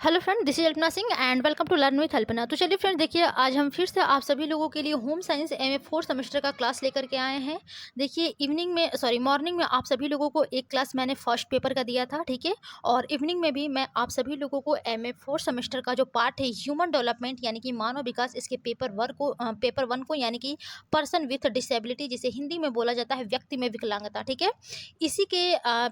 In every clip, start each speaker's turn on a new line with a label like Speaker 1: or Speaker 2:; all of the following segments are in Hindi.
Speaker 1: Hello friend, this is Alpana Singh and welcome to learn with Alpana. तो चलिए फ्रेंड, देखिए आज हम फिर से आप सभी लोगों के लिए होम साइंस एमए 4 सेमेस्टर का क्लास लेकर के आए हैं। देखिए मॉर्निंग में आप सभी लोगों को एक क्लास मैंने फर्स्ट पेपर का दिया था, ठीक है। और इवनिंग में भी मैं आप सभी लोगों को एमए 4 सेमेस्टर का जो पार्ट है ह्यूमन डेवलपमेंट यानी कि मानव विकास, इसके पेपर वन को यानी कि पर्सन विथ डिसेबिलिटी, जिसे हिंदी में बोला जाता है व्यक्ति में विकलांगता, ठीक है। इसी के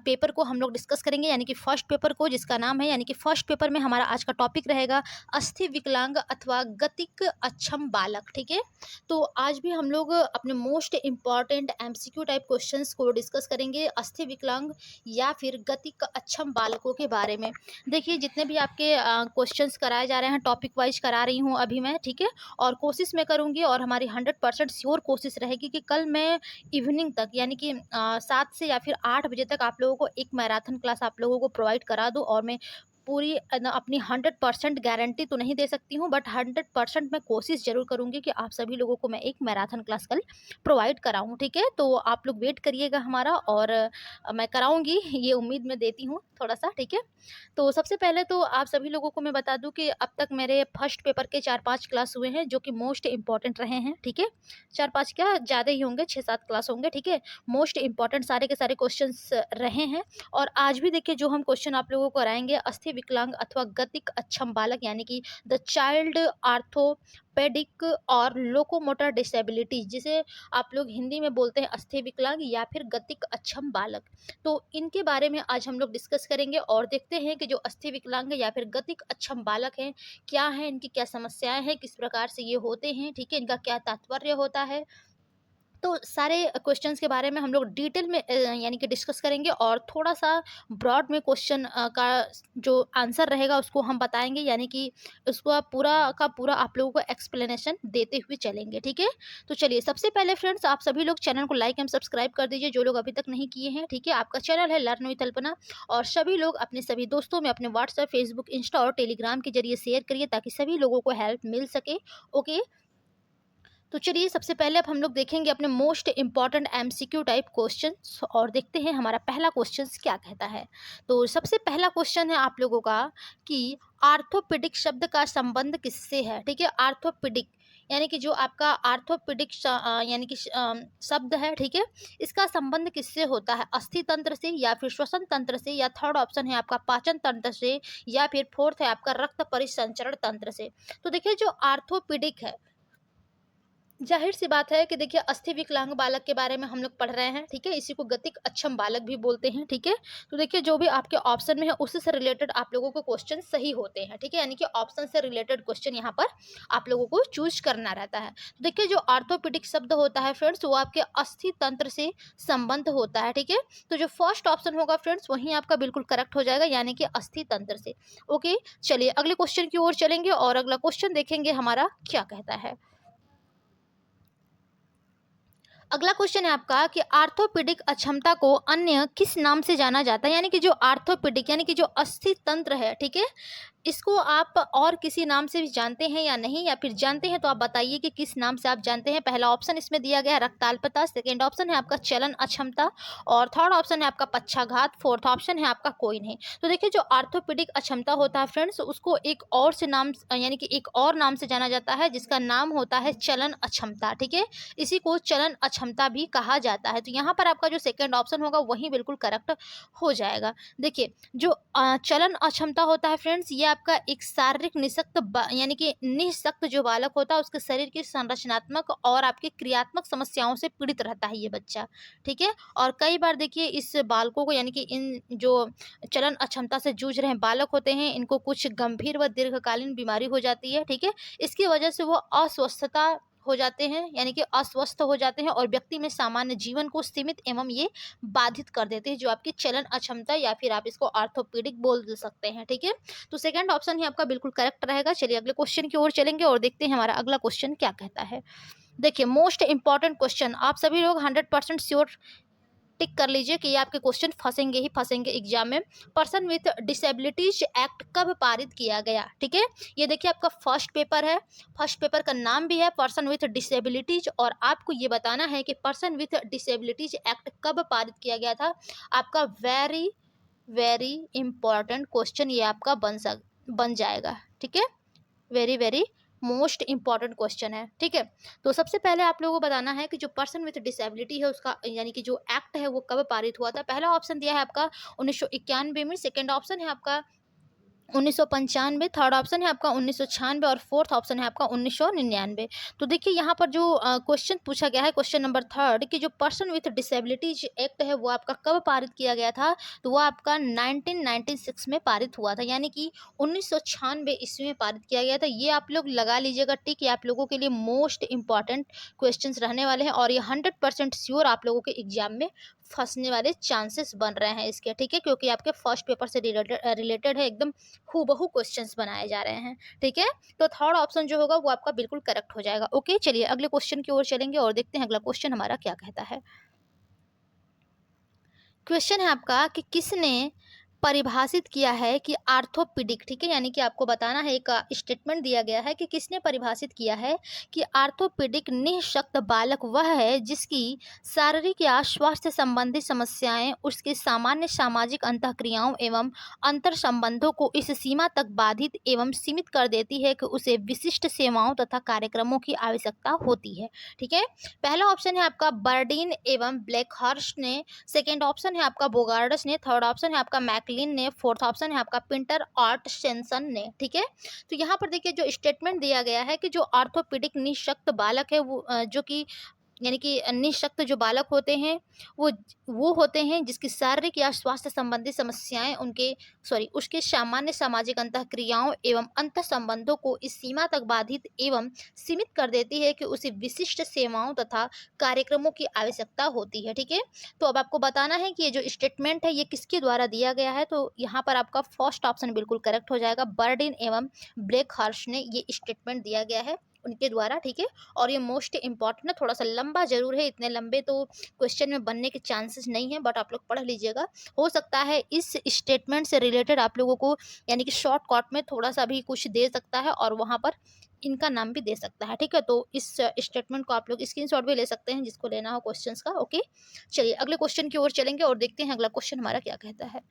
Speaker 1: पेपर को हम लोग डिस्कस करेंगे यानी कि फर्स्ट पेपर को, जिसका नाम है यानी कि फर्स्ट पेपर में हमारा आज का टॉपिक रहेगा अस्थि विकलांग अथवा गतिक अक्षम बालक, ठीक है। तो आज भी हम लोग अपने most important MCQ type questions को डिस्कस करेंगे अस्थि विकलांग या फिर गतिक अक्षम बालकों के बारे में। देखिए जितने भी आपके क्वेश्चंस कराए जा रहे हैं टॉपिक वाइज करा रही हूँ अभी मैं, ठीक है। और कोशिश मैं करूँगी और हमारी 100% श्योर कोशिश रहेगी कि कल मैं इवनिंग तक यानी कि 7 से या फिर 8 बजे तक आप लोगों को एक मैराथन क्लास आप लोगों को प्रोवाइड करा दूँ। और मैं पूरी अपनी 100% गारंटी तो नहीं दे सकती हूँ, बट 100% मैं कोशिश ज़रूर करूँगी कि आप सभी लोगों को मैं एक मैराथन क्लास कल प्रोवाइड कराऊँ, ठीक है। तो आप लोग वेट करिएगा हमारा, और मैं कराऊँगी, ये उम्मीद मैं देती हूँ थोड़ा सा, ठीक है। तो सबसे पहले तो आप सभी लोगों को मैं बता दूँ कि अब तक मेरे फर्स्ट पेपर के 4-5 क्लास हुए हैं जो कि मोस्ट इंपॉर्टेंट रहे हैं, ठीक है। 4-5 क्या ज़्यादा ही होंगे, 6-7 क्लास होंगे, ठीक है। मोस्ट इंपॉर्टेंट सारे के सारे क्वेश्चंस रहे हैं। और आज भी देखिए जो हम क्वेश्चन आप लोगों को कराएंगे अस्थि विकलांग अथवा गतिक अक्षम बालक यानी कि द चाइल्ड आर्थोपेडिक और लोकोमोटर डिसेबिलिटी, जिसे आप लोग हिंदी में बोलते हैं अस्थि विकलांग या फिर गतिक अक्षम बालक। तो इनके बारे में आज हम लोग डिस्कस करेंगे और देखते हैं कि जो अस्थि विकलांग या फिर गतिक अक्षम बालक हैं क्या है, इनकी क्या समस्याएं हैं, किस प्रकार से ये होते हैं, ठीक है, इनका क्या तात्पर्य होता है। तो सारे क्वेश्चंस के बारे में हम लोग डिटेल में यानी कि डिस्कस करेंगे, और थोड़ा सा ब्रॉड में क्वेश्चन का जो आंसर रहेगा उसको हम बताएंगे, यानी कि उसको आप पूरा का पूरा आप लोगों को एक्सप्लेनेशन देते हुए चलेंगे, ठीक है। तो चलिए सबसे पहले फ्रेंड्स, आप सभी लोग चैनल को लाइक एंड सब्सक्राइब कर दीजिए जो लोग अभी तक नहीं किए हैं, ठीक है। आपका चैनल है लर्न विथ अल्पना, और सभी लोग अपने सभी दोस्तों में अपने व्हाट्सएप, फेसबुक, इंस्टा और टेलीग्राम के जरिए शेयर करिए ताकि सभी लोगों को हेल्प मिल सके, ओके। तो चलिए सबसे पहले अब हम लोग देखेंगे अपने most important MCQ type questions, और देखते हैं हमारा पहला क्वेश्चन क्या कहता है। तो सबसे पहला क्वेश्चन है आप लोगों का कि आर्थोपेडिक शब्द का संबंध किससे है, ठीक है। आर्थोपेडिक यानी कि जो आपका आर्थोपेडिक यानी कि शब्द है, ठीक है, इसका संबंध किससे होता है, अस्थि तंत्र से या फिर श्वसन तंत्र से, या थर्ड ऑप्शन है आपका पाचन तंत्र से, या फिर फोर्थ है आपका रक्त परिसंचरण तंत्र से। तो देखिए जो आर्थोपेडिक है, जाहिर सी बात है कि देखिए अस्थि विकलांग बालक के बारे में हम लोग पढ़ रहे हैं, ठीक है। इसी को गतिक अक्षम बालक भी बोलते हैं, ठीक है। तो देखिए जो भी आपके ऑप्शन में है उससे से रिलेटेड आप लोगों को क्वेश्चन सही होते हैं, ठीक है, यानी कि ऑप्शन से रिलेटेड क्वेश्चन यहाँ पर आप लोगों को चूज करना रहता है। तो देखिए जो आर्थोपेडिक शब्द होता है फ्रेंड्स, वो आपके अस्थि तंत्र से संबंध होता है, ठीक है। तो जो फर्स्ट ऑप्शन होगा फ्रेंड्स वही आपका बिल्कुल करेक्ट हो जाएगा, यानी कि अस्थि तंत्र से, ओके। चलिए अगले क्वेश्चन की ओर चलेंगे और अगला क्वेश्चन देखेंगे हमारा क्या कहता है। अगला क्वेश्चन है आपका कि आर्थोपेडिक अक्षमता को अन्य किस नाम से जाना जाता है, यानी कि जो आर्थोपेडिक यानी कि जो अस्थि तंत्र है, ठीक है, इसको आप और किसी नाम से भी जानते हैं या नहीं, या फिर जानते हैं तो आप बताइए कि किस नाम से आप जानते हैं। पहला ऑप्शन इसमें दिया गया है रक्ताल्पता, सेकेंड ऑप्शन है आपका चलन अक्षमता, और थर्ड ऑप्शन है आपका पक्षाघात, फोर्थ ऑप्शन है आपका कोई नहीं। तो देखिए जो आर्थोपेडिक अक्षमता होता है फ्रेंड्स, उसको एक और से नाम यानी कि एक और नाम से जाना जाता है जिसका नाम होता है चलन अक्षमता, ठीक है। इसी को चलन अक्षमता भी कहा जाता है। तो यहाँ पर आपका जो सेकेंड ऑप्शन होगा वही बिल्कुल करेक्ट हो जाएगा। देखिए जो चलन अक्षमता होता है फ्रेंड्स, ये आपका एक शारीरिक यानी कि निःशक्त जो बालक होता है उसके शरीर की संरचनात्मक और आपके क्रियात्मक समस्याओं से पीड़ित रहता है ये बच्चा, ठीक है। और कई बार देखिए इस बालकों को यानी कि इन जो चलन अक्षमता से जूझ रहे बालक होते हैं, इनको कुछ गंभीर व दीर्घकालीन बीमारी हो जाती है, ठीक है। इसकी वजह से वो अस्वस्थता हो जाते हैं, यानी कि अस्वस्थ हो जाते हैं, और व्यक्ति में सामान्य जीवन को सीमित एवं ये बाधित कर देते हैं, जो आपकी चलन अक्षमता या फिर आप इसको आर्थोपेडिक बोल सकते हैं, ठीक है। तो सेकंड ऑप्शन ही आपका बिल्कुल करेक्ट रहेगा। चलिए अगले क्वेश्चन की ओर चलेंगे और देखते हैं हमारा अगला क्वेश्चन क्या कहता है। देखिए मोस्ट इंपॉर्टेंट क्वेश्चन, आप सभी लोग 100% श्योर टिक कर लीजिए कि ये आपके क्वेश्चन फंसेंगे ही फंसेंगे एग्जाम में। पर्सन विथ डिसेबिलिटीज एक्ट कब पारित किया गया, ठीक है। ये देखिए आपका फर्स्ट पेपर है, फर्स्ट पेपर का नाम भी है पर्सन विथ डिसेबिलिटीज, और आपको ये बताना है कि पर्सन विथ डिसेबिलिटीज एक्ट कब पारित किया गया था। आपका वेरी वेरी इंपॉर्टेंट क्वेश्चन ये आपका बन बन जाएगा। ठीक है, very very most important question है। ठीक है, तो सबसे पहले आप लोगों को बताना है कि जो पर्सन विथ डिसेबिलिटी है उसका यानी कि जो एक्ट है वो कब पारित हुआ था। पहला ऑप्शन दिया है आपका 1991 में, सेकेंड ऑप्शन है आपका 1995, थर्ड ऑप्शन है आपका 1996 और फोर्थ ऑप्शन है आपका 1999। तो देखिए यहाँ पर जो क्वेश्चन पूछा गया है, क्वेश्चन नंबर थर्ड, कि जो पर्सन विथ डिसेबिलिटीज एक्ट है वो आपका कब पारित किया गया था, तो वो आपका 1996 में पारित हुआ था, यानी कि 1996 ईस्वी में पारित किया गया था। ये आप लोग लगा लीजिएगा टिक, ये आप लोगों के लिए मोस्ट इंपॉर्टेंट क्वेश्चन रहने वाले हैं और ये 100% श्योर आप लोगों के एग्जाम में फंसने वाले चांसेस बन रहे हैं इसके। ठीक है, क्योंकि आपके फर्स्ट पेपर से रिलेटेड है, एकदम हूबहू क्वेश्चंस बनाए जा रहे हैं। ठीक है, तो थर्ड ऑप्शन जो होगा वो आपका बिल्कुल करेक्ट हो जाएगा। ओके, चलिए अगले क्वेश्चन की ओर चलेंगे और देखते हैं अगला क्वेश्चन हमारा क्या कहता है। क्वेश्चन है आपका कि किसने परिभाषित किया है कि आर्थोपेडिक, ठीक है, यानी कि आपको बताना है, एक स्टेटमेंट दिया गया है कि किसने परिभाषित किया है कि आर्थोपेडिक निःशक्त बालक वह है जिसकी शारीरिक या स्वास्थ्य संबंधी समस्याएं उसके सामान्य सामाजिक अंतःक्रियाओं एवं अंतर संबंधों को इस सीमा तक बाधित एवं सीमित कर देती है कि उसे विशिष्ट सेवाओं तथा कार्यक्रमों की आवश्यकता होती है। ठीक है, पहला ऑप्शन है आपका बर्डीन एवं ब्लैकहर्स्ट ने, सेकेंड ऑप्शन है आपका बोगार्डस ने, थर्ड ऑप्शन है आपका मैकलिन ने, फोर्थ ऑप्शन है आपका पिंटर आर्ट सेंसन ने। ठीक है, तो यहाँ पर देखिए जो स्टेटमेंट दिया गया है कि जो ऑर्थोपेडिक निःशक्त बालक है वो जो कि यानी कि निःशक्त जो बालक होते हैं वो वो होते हैं जिसकी शारीरिक या स्वास्थ्य संबंधी समस्याएं उनके उसके सामान्य सामाजिक अंतःक्रियाओं एवं अंतर संबंधों को इस सीमा तक बाधित एवं सीमित कर देती है कि उसे विशिष्ट सेवाओं तथा कार्यक्रमों की आवश्यकता होती है। ठीक है, तो अब आपको बताना है कि ये जो स्टेटमेंट है ये किसके द्वारा दिया गया है, तो यहाँ पर आपका फर्स्ट ऑप्शन बिल्कुल करेक्ट हो जाएगा, बर्डिन एवं ब्लेकहर्स्ट ने ये स्टेटमेंट दिया गया है उनके द्वारा। ठीक है, और ये मोस्ट इंपॉर्टेंट है, थोड़ा सा लंबा जरूर है, इतने लंबे तो क्वेश्चन में बनने के चांसेस नहीं है, बट आप लोग पढ़ लीजिएगा। हो सकता है इस स्टेटमेंट से रिलेटेड आप लोगों को यानी कि शॉर्टकट में थोड़ा सा भी कुछ दे सकता है और वहाँ पर इनका नाम भी दे सकता है। ठीक है, तो इस स्टेटमेंट को आप लोग स्क्रीनशॉट भी ले सकते हैं जिसको लेना हो क्वेश्चंस का। ओके, चलिए अगले क्वेश्चन की ओर चलेंगे और देखते हैं अगला क्वेश्चन हमारा क्या कहता है।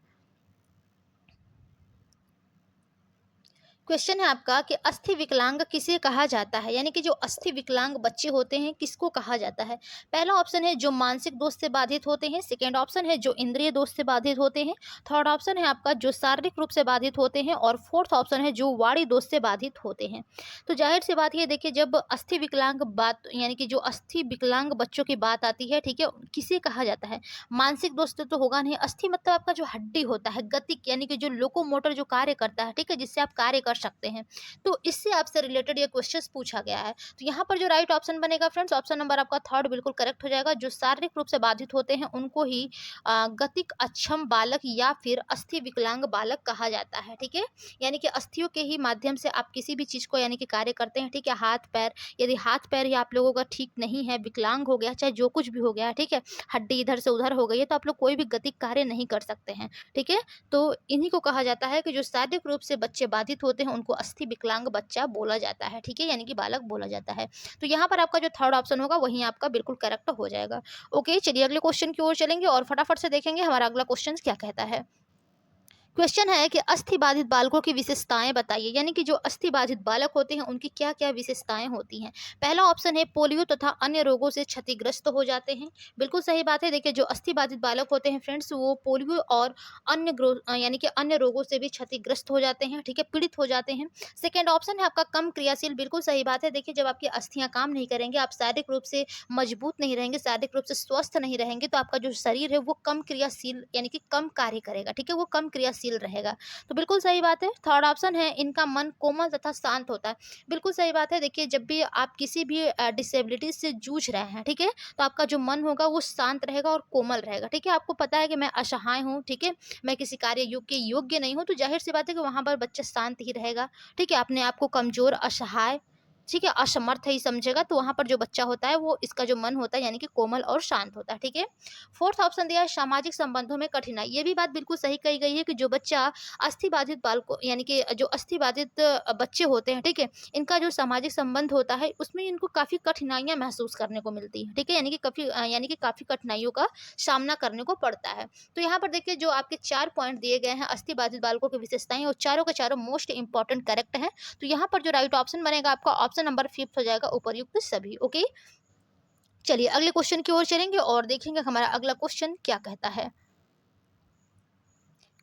Speaker 1: क्वेश्चन है आपका कि अस्थि विकलांग किसे कहा जाता है, यानी कि जो अस्थि विकलांग बच्चे होते हैं किसको कहा जाता है। पहला ऑप्शन है जो मानसिक दोष से बाधित होते हैं, सेकेंड ऑप्शन है जो इंद्रिय दोष से बाधित होते हैं, थर्ड ऑप्शन है आपका जो शारीरिक रूप से बाधित होते हैं और फोर्थ ऑप्शन है जो वाणी दोष से बाधित होते हैं। तो जाहिर सी बात ये देखिए, जब अस्थि विकलांग बात यानी कि जो अस्थि विकलांग बच्चों की बात आती है, ठीक है, किसे कहा जाता है, मानसिक दोष से तो होगा नहीं। अस्थि मतलब आपका जो हड्डी होता है, गतिक यानी कि जो लोकोमोटर जो कार्य करता है, ठीक है, जिससे आप कार्य कर सकते हैं, तो इससे आपसे रिलेटेड ये क्वेश्चन पूछा गया है। तो यहाँ पर जो राइट ऑप्शन बनेगा फ्रेंड्स, ऑप्शन नंबर आपका थर्ड बिल्कुल करेक्ट हो जाएगा। जो शारीरिक रूप से बाधित होते हैं उनको ही गतिक अक्षम बालक या फिर अस्थि विकलांग बालक कहा जाता है। ठीक है, यानी कि अस्थियों के ही माध्यम से आप किसी भी चीज को यानी कि कार्य करते हैं। ठीक है, हाथ पैर, यदि हाथ पैर ही आप लोगों का ठीक नहीं है, विकलांग हो गया, चाहे जो कुछ भी हो गया, ठीक है, हड्डी इधर से उधर हो गई है, तो आप लोग कोई भी गतिक कार्य नहीं कर सकते हैं। ठीक है, तो इन्हीं को कहा जाता है कि जो शारीरिक रूप से बच्चे बाधित होते हैं उनको अस्थि विकलांग बच्चा बोला जाता है। ठीक है, यानी कि बालक बोला जाता है। तो यहाँ पर आपका जो थर्ड ऑप्शन होगा वही आपका बिल्कुल करेक्ट हो जाएगा। ओके, चलिए अगले क्वेश्चन की ओर चलेंगे और फटाफट से देखेंगे हमारा अगला क्वेश्चन क्या कहता है। क्वेश्चन है कि अस्थि बाधित बालकों की विशेषताएं बताइए, यानी कि जो अस्थि बाधित बालक होते हैं उनकी क्या क्या विशेषताएं होती हैं। पहला ऑप्शन है पोलियो तथा अन्य रोगों से क्षतिग्रस्त हो जाते हैं। बिल्कुल सही बात है, देखिए जो अस्थि बाधित बालक होते हैं फ्रेंड्स वो पोलियो और यानी कि अन्य रोगों से भी क्षतिग्रस्त हो जाते हैं। ठीक है, पीड़ित हो जाते हैं। सेकेंड ऑप्शन है आपका कम क्रियाशील। बिल्कुल सही बात है, देखिए जब आपकी अस्थियां काम नहीं करेंगे, आप शारीरिक रूप से मजबूत नहीं रहेंगे, शारीरिक रूप से स्वस्थ नहीं रहेंगे, तो आपका जो शरीर है वो कम क्रियाशील यानी कि कम कार्य करेगा। ठीक है, वो कम क्रियाशील रहेगा। तो बिल्कुल सही बात है। थर्ड ऑप्शन है इनका मन कोमल तथा शांत होता है। बिल्कुल सही बात है, देखिए जब भी आप किसी भी डिसेबिलिटी से जूझ रहे हैं, ठीक है, तो आपका जो मन होगा वो शांत रहेगा और कोमल रहेगा। ठीक है, आपको पता है कि मैं असहाय हूँ, ठीक है, मैं किसी कार्य के योग्य नहीं हूँ, तो जाहिर सी बात है कि वहां पर बच्चा शांत ही रहेगा। ठीक है, अपने आप को कमजोर, असहाय ठीक है, असमर्थ ही समझेगा, तो वहाँ पर जो बच्चा होता है वो इसका जो मन होता है यानी कि कोमल और शांत होता है। ठीक है। फोर्थ ऑप्शन दिया है सामाजिक संबंधों में कठिनाई। ये भी बात बिल्कुल सही कही गई है कि जो बच्चा अस्थिबाधित बालकों यानी कि जो अस्थिबाधित बच्चे होते हैं, ठीक है, इनका जो सामाजिक संबंध होता है उसमें इनको काफ़ी कठिनाइयाँ महसूस करने को मिलती हैं। ठीक है, यानी कि काफ़ी कठिनाइयों का सामना करने को पड़ता है। तो यहाँ पर देखिए जो आपके 4 पॉइंट दिए गए हैं अस्थिबाधित बालकों की विशेषताएँ, वो चारों के चारों मोस्ट इंपॉर्टेंट करेक्ट हैं। तो यहाँ पर जो राइट ऑप्शन बनेगा आपका ऑप्शन नंबर 5 हो जाएगा, उपर्युक्त सभी। ओके, चलिए अगले क्वेश्चन की ओर चलेंगे और देखेंगे हमारा अगला क्वेश्चन क्या कहता है।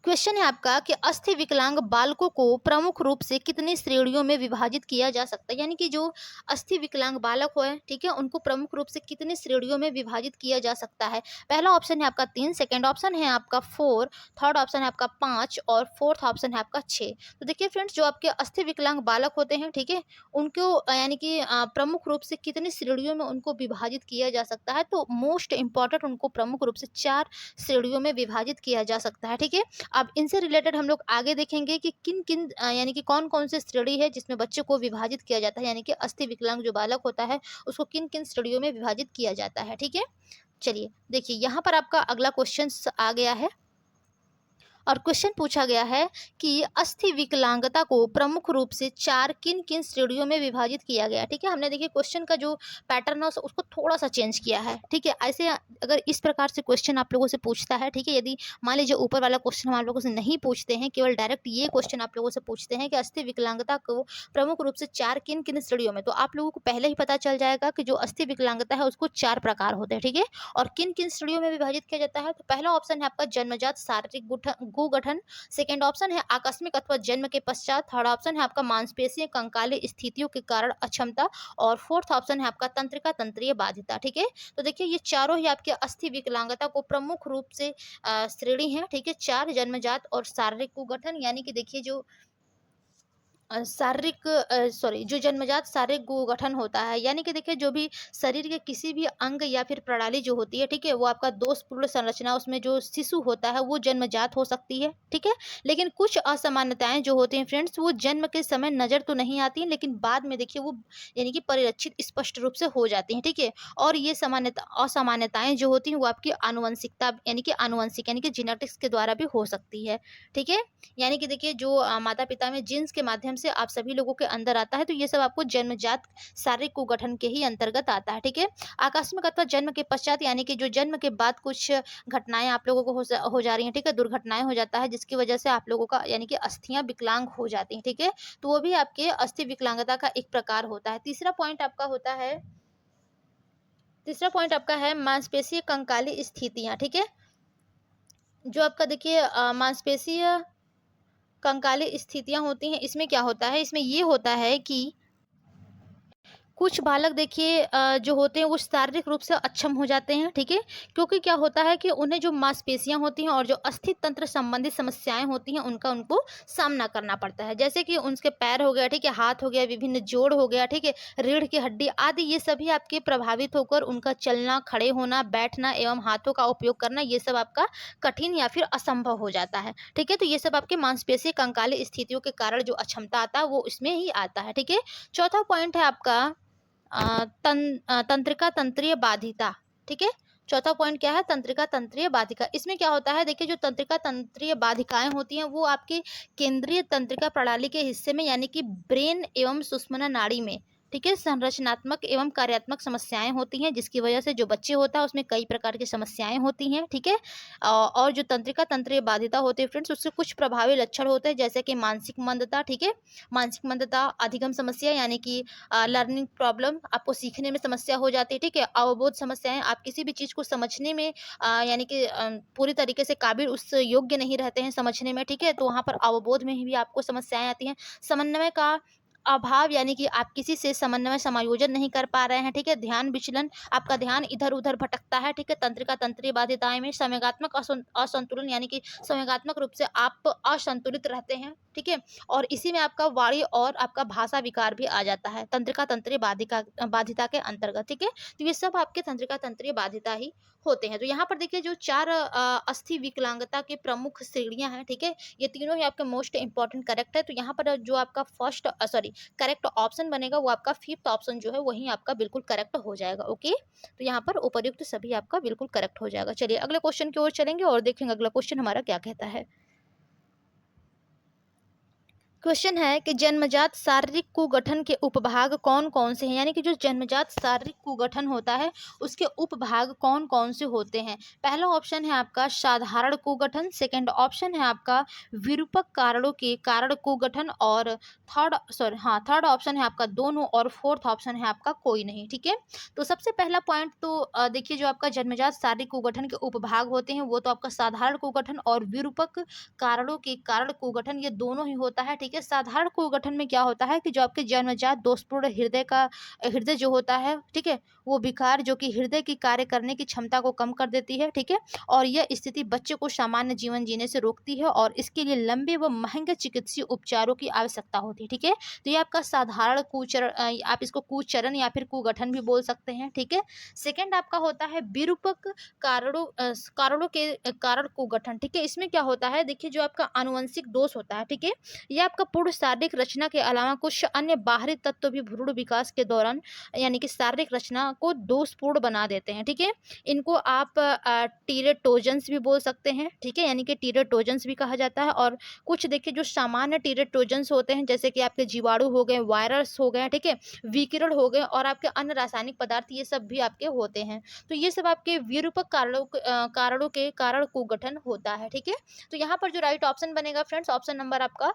Speaker 1: क्वेश्चन है आपका कि अस्थि विकलांग बालकों को प्रमुख रूप से कितनी श्रेणियों में विभाजित किया जा सकता है, यानी कि जो अस्थि विकलांग बालक हो है, ठीक है, उनको प्रमुख रूप से कितनी श्रेणियों में विभाजित किया जा सकता है। पहला ऑप्शन है आपका 3, सेकंड ऑप्शन है आपका 4, थर्ड ऑप्शन है आपका 5 और फोर्थ ऑप्शन है आपका 6। तो देखिए फ्रेंड्स, जो आपके अस्थि विकलांग बालक होते हैं, ठीक है, उनको यानी कि प्रमुख रूप से कितनी श्रेणियों में उनको विभाजित किया जा सकता है, तो मोस्ट इंपॉर्टेंट उनको प्रमुख रूप से 4 श्रेणियों में विभाजित किया जा सकता है। ठीक है, अब इनसे रिलेटेड हम लोग आगे देखेंगे कि किन-किन यानी कि कौन-कौन से श्रेणी है जिसमें बच्चे को विभाजित किया जाता है, यानी कि अस्थि विकलांग जो बालक होता है उसको किन-किन श्रेणियों में विभाजित किया जाता है। ठीक है? चलिए देखिए यहाँ पर आपका अगला क्वेश्चन आ गया है और क्वेश्चन पूछा गया है कि अस्थि विकलांगता को प्रमुख रूप से 4 किन-किन श्रेणियों में विभाजित किया गया है। ठीक है? हमने देखिए क्वेश्चन का जो पैटर्न है उसको थोड़ा-सा चेंज किया है। ठीक है? ऐसे अगर इस प्रकार से क्वेश्चन आप लोगों से पूछता है, ठीक है? यदि मान लीजिए ऊपर वाला क्वेश्चन हम आप लोगों से नहीं पूछते हैं, केवल डायरेक्ट ये क्वेश्चन आप लोगों से पूछते हैं कि अस्थि विकलांगता को प्रमुख रूप से 4 किन-किन श्रेणियों में, तो आप लोगों को पहले ही पता चल जाएगा कि जो अस्थि विकलांगता है उसको 4 प्रकार होते हैं। ठीक है? और किन-किन श्रेणियों में विभाजित किया जाता है, तो पहला ऑप्शन है आपका जन्मजात शारीरिक कुगठन, सेकंड ऑप्शन है आकस्मिक अथवा जन्म के पश्चात, थर्ड ऑप्शन है आपका मांसपेशीय कंकाली स्थितियों के कारण अक्षमता और फोर्थ ऑप्शन है आपका तंत्रिका तंत्रीय बाधिता। ठीक है, तो देखिए ये चारों ही आपके अस्थि विकलांगता को प्रमुख रूप से श्रेणी है। ठीक है, 4 जन्मजात और शारीरिक कुगठन, यानी कि देखिए जो जो जन्मजात शारीरिक गठन होता है, यानी कि देखिए जो भी शरीर के किसी भी अंग या फिर प्रणाली जो होती है, ठीक है, वो आपका दोषपूर्ण संरचना उसमें जो शिशु होता है वो जन्मजात हो सकती है। ठीक है, लेकिन कुछ असामान्यताएं जो होती हैं फ्रेंड्स, वो जन्म के समय नजर तो नहीं आती, लेकिन बाद में देखिए वो यानी कि परिलक्षित स्पष्ट रूप से हो जाती हैं। ठीक है, और ये असामान्यताएं जो होती हैं वो आपकी आनुवंशिकता यानी कि जेनेटिक्स के द्वारा भी हो सकती है। ठीक है, यानी कि देखिए जो माता-पिता में जीन्स के माध्यम से आप सभी लोगों के अंदर आता है, तो ये सब आपको जन्मजात शारीरिक कुगठन के ही अंतर्गत आता है। ठीक है? आकस्मिक अथवा जन्म के पश्चात, यानी कि जो जन्म के बाद कुछ घटनाएँ आप लोगों को हो जा रही हैं, ठीक है? दुर्घटनाएँ हो जाता है जिसकी वजह से आप लोगों का यानी कि अस्थियाँ विकलांग हो जाती हैं। ठीक है? तो वो भी आपके अस्थि विकलांगता का एक प्रकार होता है। तीसरा पॉइंट आपका है मांसपेशीय कंकाली स्थितियाँ। ठीक है? जो आपका देखिए मांसपेशीय कंकाली स्थितियाँ होती हैं, इसमें क्या होता है, इसमें ये होता है कि कुछ बालक देखिए जो होते हैं वो शारीरिक रूप से अक्षम हो जाते हैं। ठीक है, क्योंकि क्या होता है कि उन्हें जो मांसपेशियां होती हैं और जो अस्थि तंत्र संबंधित समस्याएं होती हैं उनका उनको सामना करना पड़ता है, जैसे कि उनके पैर हो गया, ठीक है, हाथ हो गया, विभिन्न जोड़ हो गया, ठीक है, रीढ़ की हड्डी आदि, ये सभी आपके प्रभावित होकर उनका चलना, खड़े होना, बैठना एवं हाथों का उपयोग करना, ये सब आपका कठिन या फिर असंभव हो जाता है। ठीक है, तो ये सब आपके मांसपेशीय कंकाली स्थितियों के कारण जो अक्षमता आता है वो इसमें ही आता है। ठीक है, चौथा पॉइंट है आपका तंत्रिका तंत्रीय बाधिता। ठीक है, चौथा पॉइंट क्या है, तंत्रिका तंत्रीय बाधिका। इसमें क्या होता है, देखिए जो तंत्रिका तंत्रीय बाधिकाएं होती हैं वो आपके केंद्रीय तंत्रिका प्रणाली के हिस्से में, यानी कि ब्रेन एवं सुषुम्ना नाड़ी में, ठीक है, संरचनात्मक एवं कार्यात्मक समस्याएं होती हैं, जिसकी वजह से जो बच्चे होता है उसमें कई प्रकार की समस्याएं होती हैं। ठीक है, और जो तंत्रिका तंत्रीय बाधिता होती है फ्रेंड्स, उससे कुछ प्रभावी लक्षण होते हैं, जैसे कि मानसिक मंदता। ठीक है, मानसिक मंदता, अधिगम समस्या यानी कि लर्निंग प्रॉब्लम, आपको सीखने में समस्या हो जाती है। ठीक है, अवबोध समस्याएं, आप किसी भी चीज़ को समझने में यानी कि पूरी तरीके से काबिल उस योग्य नहीं रहते हैं समझने में। ठीक है, तो वहाँ पर अवबोध में भी आपको समस्याएं आती हैं। समन्वय का अभाव, यानी कि आप किसी से समन्वय समायोजन नहीं कर पा रहे हैं। ठीक है, ध्यान विचलन, आपका ध्यान इधर उधर भटकता है। ठीक है, तंत्रिका तंत्रीय बाधिताएं में संवेगात्मक असंतुलन, यानी कि संवेगात्मक रूप से आप असंतुलित रहते हैं। ठीक है, और इसी में आपका वाणी और आपका भाषा विकार भी आ जाता है तंत्रिका तंत्रीय बाधिता के अंतर्गत। ठीक है, तो ये सब आपके तंत्रिका तंत्रीय बाधिता ही होते हैं। तो यहाँ पर देखिए जो 4 अस्थि विकलांगता के प्रमुख श्रेणियाँ हैं, ठीक है? ये तीनों ही आपके मोस्ट इम्पोर्टेंट करेक्ट है। तो यहाँ पर जो आपका करेक्ट ऑप्शन बनेगा वो आपका 5th ऑप्शन जो है वही आपका बिल्कुल करेक्ट हो जाएगा, ओके? तो यहाँ पर उपर्युक्त सभी आपका बिल्कुल करेक्ट हो जाएगा। चलिए अगले क्वेश्चन की ओर चलेंगे और देखेंगे अगला क्वेश्चन हमारा क्या कहता है। क्वेश्चन है कि जन्मजात शारीरिक कुगठन के उपभाग कौन कौन से हैं, यानी कि जो जन्मजात शारीरिक कुगठन होता है उसके उपभाग कौन कौन से होते हैं। पहला ऑप्शन है आपका साधारण कुगठन, सेकंड ऑप्शन है आपका विरूपक कारणों के कारण कुगठन, और थर्ड ऑप्शन है आपका दोनों, और फोर्थ ऑप्शन है आपका कोई नहीं, ठीक है? तो सबसे पहला पॉइंट तो देखिए जो आपका जन्मजात शारीरिक कुगठन के उपभाग होते हैं वो तो आपका साधारण कुगठन और विरूपक कारणों के कारण कुगठन ये दोनों ही होता है, ठीक है? साधारण कुगठन में क्या होता है कि जो आपके जन्मजात दोषपूर्ण हृदय जो होता है, ठीक है, वो विकार जो कि हृदय की कार्य करने की क्षमता को कम कर देती है, ठीक है? और यह स्थिति बच्चे को सामान्य जीवन जीने से रोकती है और इसके लिए लंबे व महंगे चिकित्सीय उपचारों की आवश्यकता होती है, ठीक है? तो ये आपका साधारण आप इसको कुचरण या फिर कुगठन भी बोल सकते हैं, ठीक है? सेकेंड आपका होता है विरूपक कारणों के कारण कुगठन, ठीक है? इसमें क्या होता है, देखिए जो आपका आनुवंशिक दोष होता है, ठीक है, ये आपका पूर्ण शारीरिक रचना के अलावा कुछ अन्य बाहरी तत्व भी भ्रूण विकास के दौरान यानी कि शारीरिक रचना को दोषपूर्ण बना देते हैं, ठीक है? इनको आप टीरेटोजेंस भी बोल सकते हैं, ठीक है, यानी कि टीरेटोजेंस भी कहा जाता है। और कुछ देखिए जो सामान्य टीरेटोजेंस होते हैं जैसे कि आपके जीवाणु हो गए, वायरस हो गए, ठीक है, विकिरण हो गए और आपके अन्य रासायनिक पदार्थ, ये सब भी आपके होते हैं। तो ये सब आपके विरूपक कारणों के कारण कुगठन होता है, ठीक है? तो यहाँ पर जो राइट ऑप्शन बनेगा फ्रेंड्स, ऑप्शन नंबर आपका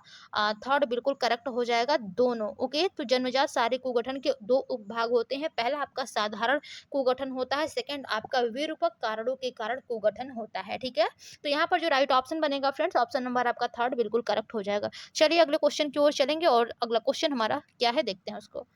Speaker 1: थर्ड बिल्कुल करेक्ट हो जाएगा, दोनों, ओके? तो जन्मजात शारीरिक कुगठन के दो उपभाग होते हैं, पहला आपका साधारण कुगठन होता है, सेकंड आपका विरूपक कारणों के कारण कुगठन होता है, ठीक है? तो यहाँ पर जो राइट ऑप्शन बनेगा फ्रेंड्स, ऑप्शन नंबर आपका थर्ड बिल्कुल करेक्ट हो जाएगा। चलिए अगले क्वेश्चन की ओर चलेंगे और अगला क्वेश्चन हमारा क्या है देखते हैं उसको।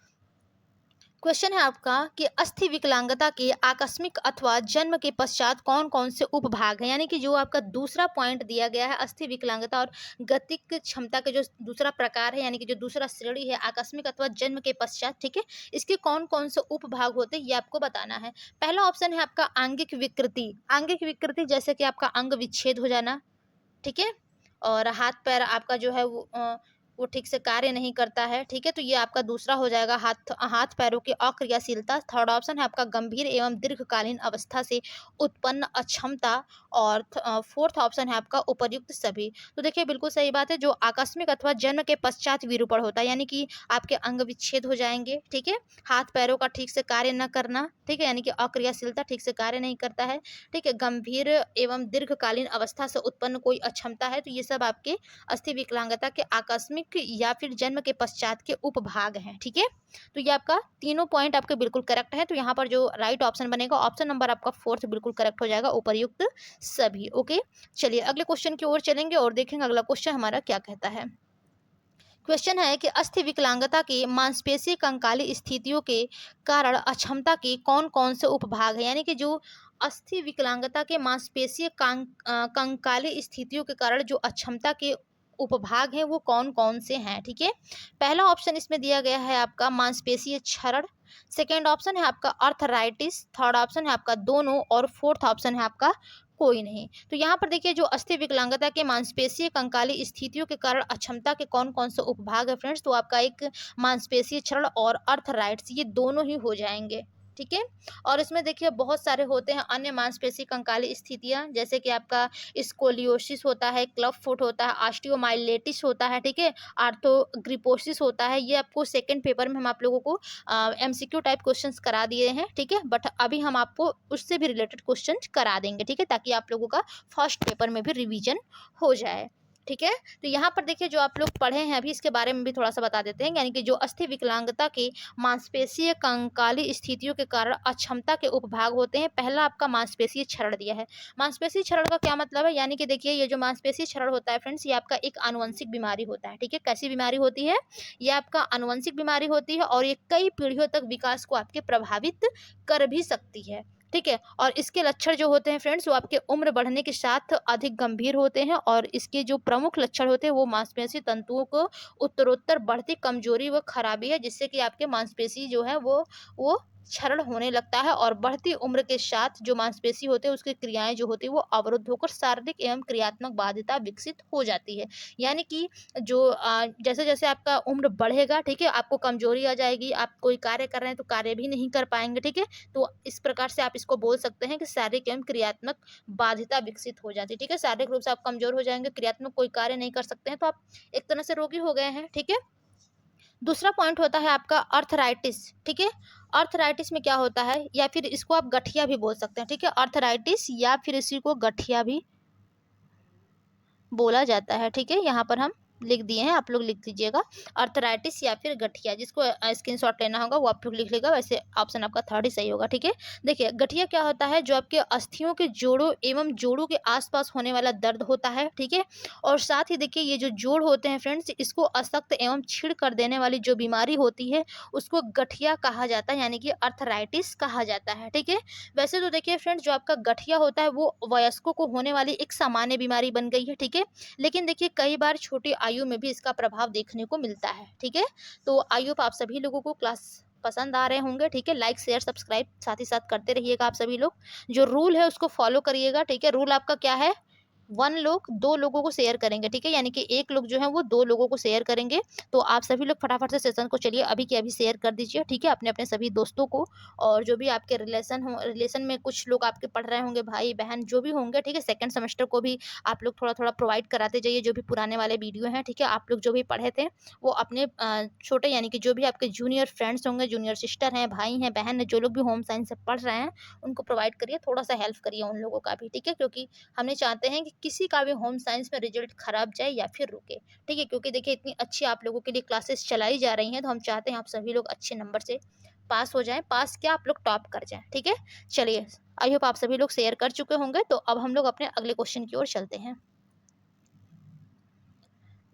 Speaker 1: क्वेश्चन है आपका कि अस्थि विकलांगता के आकस्मिक अथवा जन्म के पश्चात कौन कौन से उपभाग हैं, यानी कि जो आपका दूसरा पॉइंट दिया गया है अस्थि विकलांगता और गतिक क्षमता के जो दूसरा प्रकार है, यानी कि जो दूसरा श्रेणी है आकस्मिक अथवा जन्म के पश्चात, ठीक है, इसके कौन कौन से उपभाग होते हैं ये आपको बताना है। पहला ऑप्शन है आपका आंगिक विकृति जैसे कि आपका अंग विच्छेद हो जाना, ठीक है, और हाथ पैर आपका जो है वो ठीक से कार्य नहीं करता है, ठीक है? तो ये आपका दूसरा हो जाएगा हाथ हाथ पैरों की अक्रियाशीलता। थर्ड ऑप्शन है आपका गंभीर एवं दीर्घकालीन अवस्था से उत्पन्न अक्षमता, और फोर्थ ऑप्शन है आपका उपर्युक्त सभी। तो देखिए बिल्कुल सही बात है, जो आकस्मिक अथवा जन्म के पश्चात विरूपण होता है यानी कि आपके अंग विच्छेद हो जाएंगे, ठीक है, हाथ पैरों का ठीक से कार्य न करना, ठीक है, यानी कि अक्रियाशीलता, ठीक से कार्य नहीं करता है, ठीक है, गंभीर एवं दीर्घकालीन अवस्था से उत्पन्न कोई अक्षमता है, तो ये सब आपके अस्थि विकलांगता के आकस्मिक या फिर जन्म के पश्चात के उपभाग हैं, ठीक है? तो ये आपका तीनों पॉइंट आपके बिल्कुल करेक्ट है। तो यहाँ पर जो राइट ऑप्शन बनेगा ऑप्शन नंबर आपका फोर्थ बिल्कुल करेक्ट हो जाएगा, उपर्युक्त सभी, ओके? चलिए अगले क्वेश्चन की ओर चलेंगे और देखेंगे अगला क्वेश्चन हमारा क्या कहता है। क्वेश्चन है कि अस्थि विकलांगता के मांसपेशी कंकाली स्थितियों के कारण अक्षमता के कौन कौन से उपभाग है, यानी कि जो अस्थि विकलांगता के मांसपेशीय कंकाली स्थितियों के कारण जो अक्षमता के उपभाग हैं वो कौन कौन से हैं, ठीक है? पहला ऑप्शन इसमें दिया गया है आपका मांसपेशीय क्षरण, सेकेंड ऑप्शन है आपका अर्थराइटिस, थर्ड ऑप्शन है आपका दोनों, और फोर्थ ऑप्शन है आपका कोई नहीं। तो यहाँ पर देखिए जो अस्थि विकलांगता के मांसपेशीय कंकाली स्थितियों के कारण अक्षमता के कौन कौन से उपभाग है फ्रेंड्स, तो आपका एक मांसपेशीय क्षरण और अर्थराइट्स, ये दोनों ही हो जाएंगे, ठीक है? और इसमें देखिए बहुत सारे होते हैं अन्य मांसपेशी कंकाली स्थितियां, जैसे कि आपका स्कोलियोसिस होता है, क्लब फुट होता है, ऑस्टियोमाइलेटिस होता है, ठीक है, आर्थोग्रिपोसिस होता है। ये आपको सेकंड पेपर में हम आप लोगों को एमसीक्यू टाइप क्वेश्चंस करा दिए हैं, ठीक है, बट अभी हम आपको उससे भी रिलेटेड क्वेश्चंस करा देंगे, ठीक है, ताकि आप लोगों का फर्स्ट पेपर में भी रिवीजन हो जाए, ठीक है? तो यहाँ पर देखिए जो आप लोग पढ़े हैं अभी इसके बारे में भी थोड़ा सा बता देते हैं, यानी कि जो अस्थि विकलांगता के मांसपेशीय कंकाली स्थितियों के कारण अक्षमता के उपभाग होते हैं। पहला आपका मांसपेशीय क्षरण दिया है। मांसपेशीय क्षरण का क्या मतलब है, यानी कि देखिए ये जो मांसपेशीय क्षरण होता है फ्रेंड्स, ये आपका एक आनुवंशिक बीमारी होता है, ठीक है? कैसी बीमारी होती है, ये आपका आनुवंशिक बीमारी होती है और ये कई पीढ़ियों तक विकास को आपके प्रभावित कर भी सकती है, ठीक है? और इसके लक्षण जो होते हैं फ्रेंड्स वो आपके उम्र बढ़ने के साथ अधिक गंभीर होते हैं, और इसके जो प्रमुख लक्षण होते हैं वो मांसपेशी तंतुओं को उत्तरोत्तर बढ़ती कमजोरी व खराबी है, जिससे कि आपके मांसपेशी जो है वो क्षरण होने लगता है और बढ़ती उम्र के साथ जो मांसपेशी होते हैं उसकी क्रियाएं जो होती है वो अवरुद्ध होकर शारीरिक एवं क्रियात्मक बाध्यता विकसित हो जाती है। यानी कि जो जैसे जैसे आपका उम्र बढ़ेगा, ठीक है, आपको कमजोरी आ जाएगी, आप कोई कार्य कर रहे हैं तो कार्य भी नहीं कर पाएंगे, ठीक है। तो इस प्रकार से आप इसको बोल सकते हैं कि शारीरिक एवं क्रियात्मक बाध्यता विकसित हो जाती है, ठीक है। शारीरिक रूप से आप कमजोर हो जाएंगे, क्रियात्मक कोई कार्य नहीं कर सकते हैं, तो आप एक तरह से रोगी हो गए हैं, ठीक है। दूसरा पॉइंट होता है आपका अर्थराइटिस, ठीक है। अर्थराइटिस में क्या होता है, या फिर इसको आप गठिया भी बोल सकते हैं, ठीक है। अर्थराइटिस या फिर इसी को गठिया भी बोला जाता है, ठीक है। यहाँ पर हम लिख दिए हैं, आप लोग लिख लीजिएगा। अर्थराइटिस या फिर गठिया, जिसको स्क्रीनशॉट लेना होगा वो आप लोग लिख लेगा, वैसे ऑप्शन आपका थर्ड ही सही होगा, ठीक है। देखिए गठिया क्या होता है, जो आपके अस्थियों के जोड़ों एवं जोड़ों के आसपास होने वाला दर्द होता है, ठीक है। और साथ ही देखिए ये जो जोड़ होते हैं फ्रेंड्स, इसको अशक्त एवं छीड़ कर देने वाली जो बीमारी होती है उसको गठिया कहा जाता है, यानी कि अर्थराइटिस कहा जाता है, ठीक है। वैसे तो देखिए फ्रेंड्स, जो आपका गठिया होता है वो वयस्कों को होने वाली एक सामान्य बीमारी बन गई है, ठीक है। लेकिन देखिए कई बार छोटी आयु में भी इसका प्रभाव देखने को मिलता है, ठीक है। तो आई होप आप सभी लोगों को क्लास पसंद आ रहे होंगे, ठीक है। लाइक शेयर सब्सक्राइब साथ ही साथ करते रहिएगा आप सभी लोग। जो रूल है उसको फॉलो करिएगा, ठीक है। रूल आपका क्या है, 1 लोग 2 लोगों को शेयर करेंगे, ठीक है। यानी कि 1 लोग जो है वो 2 लोगों को शेयर करेंगे। तो आप सभी लोग फटाफट से सेशन को चलिए अभी के अभी शेयर कर दीजिए, ठीक है, अपने अपने सभी दोस्तों को। और जो भी आपके रिलेशन में कुछ लोग आपके पढ़ रहे होंगे, भाई बहन जो भी होंगे, ठीक है, सेकंड सेमेस्टर को भी आप लोग थोड़ा थोड़ा प्रोवाइड कराते जाइए, जो भी पुराने वाले वीडियो हैं, ठीक है। आप लोग जो भी पढ़े थे वो अपने छोटे यानी कि जो भी आपके जूनियर फ्रेंड्स होंगे, जूनियर सिस्टर हैं, भाई हैं, बहन हैं, जो लोग भी होम साइंस से पढ़ रहे हैं उनको प्रोवाइड करिए, थोड़ा सा हेल्प करिए उन लोगों का भी, ठीक है। क्योंकि हमने चाहते हैं कि किसी का भी होम साइंस में रिजल्ट खराब जाए या फिर रुके, ठीक है। क्योंकि देखिए इतनी अच्छी आप लोगों के लिए क्लासेस चलाई जा रही हैं, तो हम चाहते हैं आप सभी लोग अच्छे नंबर से पास हो जाएं, पास क्या आप लोग टॉप कर जाएं, ठीक है। चलिए आई होप आप सभी लोग शेयर कर चुके होंगे। तो अब हम लोग अपने अगले क्वेश्चन की ओर चलते हैं।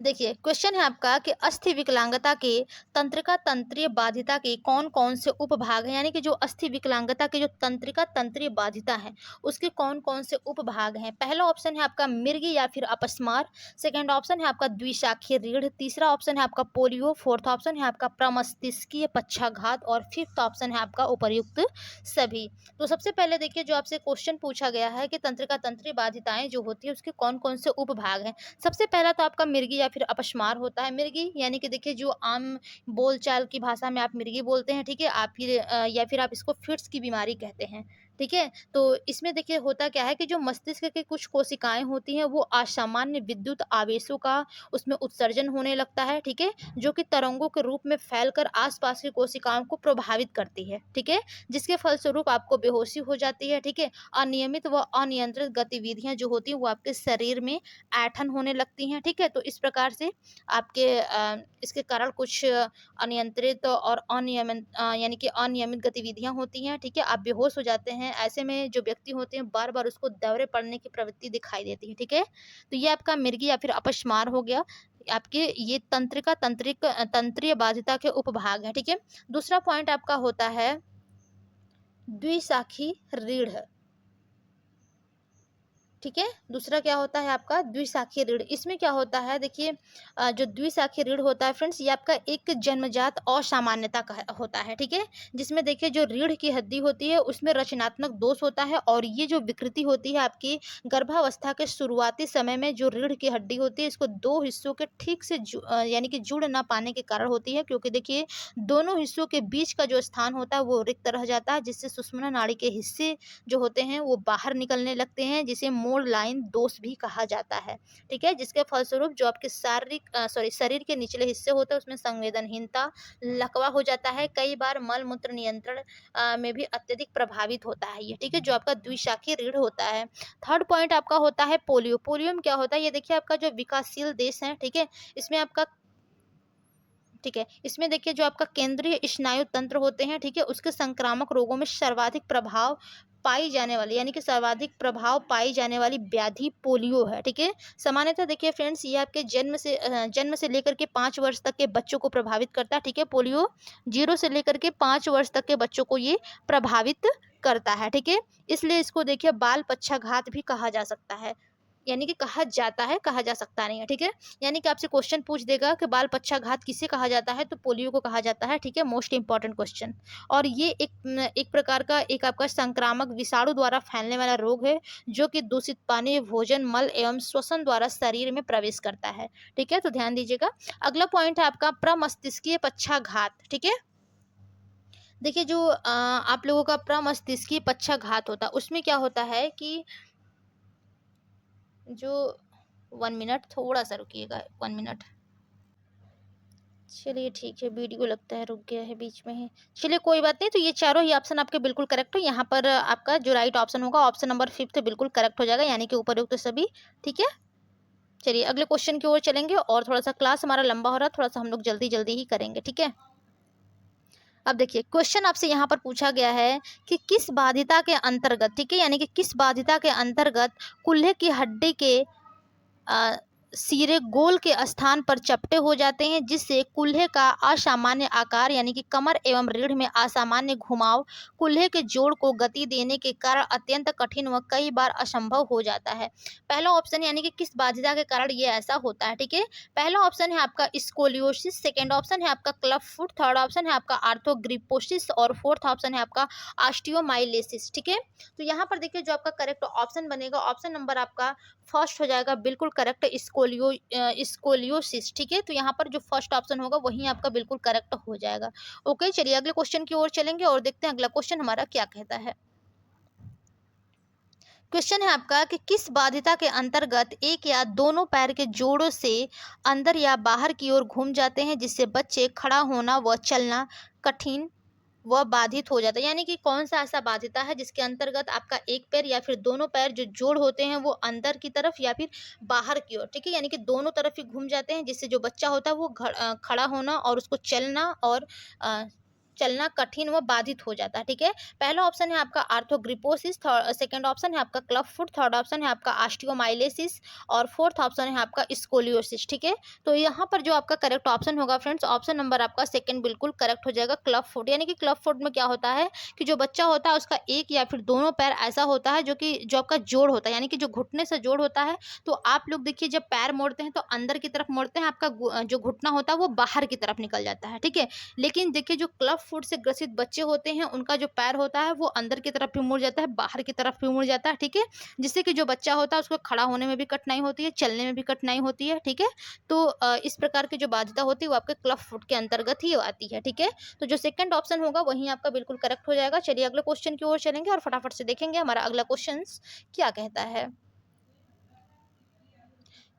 Speaker 1: देखिए क्वेश्चन है आपका कि अस्थि विकलांगता के तंत्रिका तंत्रीय बाधिता के कौन कौन से उपभाग हैं, यानी कि जो अस्थि विकलांगता के जो तंत्रिका तंत्रीय बाधिता है उसके कौन कौन से उपभाग हैं। पहला ऑप्शन है आपका मिर्गी या फिर अपस्मार, सेकंड ऑप्शन है आपका द्विशाखीय रीढ़, तीसरा ऑप्शन है आपका पोलियो, फोर्थ ऑप्शन है आपका प्रमस्तिष्कीय पक्षाघात और फिफ्थ ऑप्शन है आपका उपर्युक्त सभी। तो सबसे पहले देखिए जो आपसे क्वेश्चन पूछा गया है कि तंत्रिका तंत्रीय बाधिताएं जो होती है उसके कौन कौन से उपभाग हैं। सबसे पहला तो आपका मिर्गी या फिर अपस्मार होता है। मिर्गी यानी कि देखिए जो आम बोलचाल की भाषा में आप मिर्गी बोलते हैं, ठीक है। आप फिर या फिर आप इसको फिट्स की बीमारी कहते हैं, ठीक है। तो इसमें देखिए होता क्या है कि जो मस्तिष्क की कुछ कोशिकाएं होती हैं वो असामान्य विद्युत आवेशों का उसमें उत्सर्जन होने लगता है, ठीक है, जो कि तरंगों के रूप में फैलकर आसपास की कोशिकाओं को प्रभावित करती है, ठीक है, जिसके फलस्वरूप आपको बेहोशी हो जाती है, ठीक है। अनियमित व अनियंत्रित गतिविधियां जो होती हैं वो आपके शरीर में ऐंठन होने लगती हैं, ठीक है। तो इस प्रकार से आपके इसके कारण कुछ अनियंत्रित और अनियमित यानी कि अनियमित गतिविधियां होती हैं, ठीक है। आप बेहोश हो जाते हैं, ऐसे में जो व्यक्ति होते हैं बार बार उसको दौरे पड़ने की प्रवृत्ति दिखाई देती है, ठीक है। तो ये आपका मिर्गी या फिर अपस्मार हो गया। आपके ये तंत्रिका तंत्रीय बाधिता के उपभाग है, ठीक है। दूसरा पॉइंट आपका होता है द्विशाखी रीढ़, ठीक है। दूसरा क्या होता है आपका द्विशाखीय रीढ़। इसमें क्या होता है देखिए जो द्विशाखीय रीढ़ होता है फ्रेंड्स, ये आपका एक जन्मजात असामान्यता का होता है, ठीक है। जिसमें देखिए जो रीढ़ की हड्डी होती है उसमें रचनात्मक दोष होता है, और ये जो विकृति होती है आपकी गर्भावस्था के शुरुआती समय में जो रीढ़ की हड्डी होती है इसको 2 हिस्सों के ठीक से यानी कि जुड़ ना पाने के कारण होती है। क्योंकि देखिए दोनों हिस्सों के बीच का जो स्थान होता है वो रिक्त रह जाता है, जिससे सुषुम्ना नाड़ी के हिस्से जो होते हैं वो बाहर निकलने लगते हैं, जिसे मोर लाइन दोष भी कहा जाता है, ठीक है। जिसके फलस्वरूप जो आपके शरीर के निचले हिस्से होते हैं उसमें संवेदनहीनता, लकवा हो जाता है, कई बार मल मूत्र नियंत्रण में भी अत्यधिक प्रभावित होता है ये, ठीक है, जो आपका द्विशाखीय रीढ़ होता है। थर्ड पॉइंट आपका होता है पोलियो। पोलियो में क्या होता है, ये देखिए आपका जो विकासशील देश है, ठीक है, इसमें आपका ठीक है, इसमें देखिए जो आपका केंद्रीय स्नायु तंत्र होते हैं, ठीक है, उसके संक्रामक रोगों में सर्वाधिक प्रभाव पाई जाने वाली यानी कि सर्वाधिक प्रभाव पाई जाने वाली व्याधि पोलियो है, ठीक है। सामान्यतः देखिए फ्रेंड्स ये आपके जन्म से लेकर के 5 वर्ष तक के बच्चों को प्रभावित करता है, ठीक है। पोलियो 0 से लेकर के 5 वर्ष तक के बच्चों को ये प्रभावित करता है, ठीक है। इसलिए इसको देखिए बाल पक्षाघात भी कहा जा सकता है। यानी कि कहा जाता है, कहा जा सकता नहीं है, ठीक है। यानी कि आपसे क्वेश्चन पूछ देगा कि बाल पक्षाघात किसे कहा जाता है, तो पोलियो को कहा जाता है, ठीक है। Most important question. और ये एक प्रकार का एक आपका संक्रामक विषाणु द्वारा फैलने वाला रोग है, जो कि दूषित पानी, भोजन, मल एवं श्वसन द्वारा शरीर में प्रवेश करता है, ठीक है। तो ध्यान दीजिएगा। अगला पॉइंट है आपका प्रमस्तिष्कीय पक्षाघात, ठीक है। देखिए जो आप लोगों का प्रमस्तिष्कीय पक्षाघात होता है, उसमें क्या होता है कि जो 1 मिनट थोड़ा सा रुकिएगा, 1 मिनट। चलिए ठीक है, वीडियो लगता है रुक गया है बीच में ही। चलिए कोई बात नहीं। तो ये चारों ही ऑप्शन आपके बिल्कुल करेक्ट हो। यहाँ पर आपका जो राइट ऑप्शन होगा ऑप्शन नंबर 5 बिल्कुल करेक्ट हो जाएगा, यानी कि उपयुक्त सभी, ठीक है। चलिए अगले क्वेश्चन की ओर चलेंगे, और थोड़ा सा क्लास हमारा लंबा हो रहा है, थोड़ा सा हम लोग जल्दी जल्दी ही करेंगे, ठीक है। अब देखिए क्वेश्चन आपसे यहाँ पर पूछा गया है कि किस बाध्यता के अंतर्गत, ठीक है, यानी कि किस बाध्यता के अंतर्गत कूल्हे की हड्डी के अ, सिरे गोल के स्थान पर चपटे हो जाते हैं, जिससे कूल्हे का असामान्य आकार यानी कि कमर एवं रीढ़ में असामान्य घुमाव कूल्हे के जोड़ को गति देने के कारण अत्यंत कठिन व कई बार असंभव हो जाता है। पहला ऑप्शन यानी कि किस बाध्यता के कारण ये ऐसा होता है, ठीक है। पहला ऑप्शन है आपका स्कोलियोसिस, सेकेंड ऑप्शन है आपका क्लब फुट, थर्ड ऑप्शन है आपका आर्थोग्रिपोसिस और फोर्थ ऑप्शन है आपका ऑस्टियोमाइलिसिस, ठीक है। तो यहाँ पर देखिए जो आपका करेक्ट ऑप्शन बनेगा, ऑप्शन नंबर आपका फर्स्ट हो जाएगा, बिल्कुल करेक्ट, स्कोलियोसिस, ठीक है। तो यहाँ पर जो फर्स्ट ऑप्शन होगा वही आपका बिल्कुल करेक्ट हो जाएगा। ओके, चलिए अगले क्वेश्चन की ओर चलेंगे और देखते हैं अगला क्वेश्चन हमारा क्या कहता है। क्वेश्चन है आपका कि किस बाध्यता के अंतर्गत एक या दोनों पैर के जोड़ों से अंदर या बाहर की ओर घूम जाते हैं, जिससे बच्चे खड़ा होना व चलना कठिन वह बाधित हो जाता है। यानी कि कौन सा ऐसा बाध्यता है जिसके अंतर्गत आपका एक पैर या फिर दोनों पैर जो जोड़ होते हैं वो अंदर की तरफ या फिर बाहर की ओर, ठीक है, यानी कि दोनों तरफ ही घूम जाते हैं, जिससे जो बच्चा होता है वो खड़ा होना और उसको चलना और अ, चलना कठिन व बाधित हो जाता है, ठीक है। पहला ऑप्शन है आपका आर्थोग्रिपोसिस, सेकंड ऑप्शन है आपका क्लब फुट, थर्ड ऑप्शन है आपका ऑस्टियोमाइलिसिस और फोर्थ ऑप्शन है आपका स्कोलियोसिस, ठीक है। तो यहाँ पर जो आपका करेक्ट ऑप्शन होगा फ्रेंड्स, ऑप्शन नंबर आपका सेकंड बिल्कुल करेक्ट हो जाएगा, क्लब फुट। यानी कि क्लब फुट में क्या होता है कि जो बच्चा होता है उसका एक या फिर दोनों पैर ऐसा होता है जो कि जो आपका जोड़ होता है, यानी कि जो घुटने से जोड़ होता है। तो आप लोग देखिए जब पैर मोड़ते हैं तो अंदर की तरफ मोड़ते हैं, आपका जो घुटना होता है वो बाहर की तरफ निकल जाता है, ठीक है। लेकिन देखिए जो क्लब फुट से ग्रसित बच्चे होते हैं उनका जो पैर होता है वो अंदर की तरफ भी मुड़ जाता है, बाहर की तरफ भी मुड़ जाता है, ठीक है। जिससे कि जो बच्चा होता है उसको खड़ा होने में भी कठिनाई होती है, चलने में भी कठिनाई होती है, ठीक है। तो इस प्रकार की जो बाध्यता होती है वो आपके क्लब फुट के अंतर्गत ही आती है, ठीक है। तो जो सेकंड ऑप्शन होगा वही आपका बिल्कुल करेक्ट हो जाएगा। चलिए अगले क्वेश्चन की ओर चलेंगे और फटाफट से देखेंगे हमारा अगला क्वेश्चन क्या कहता है।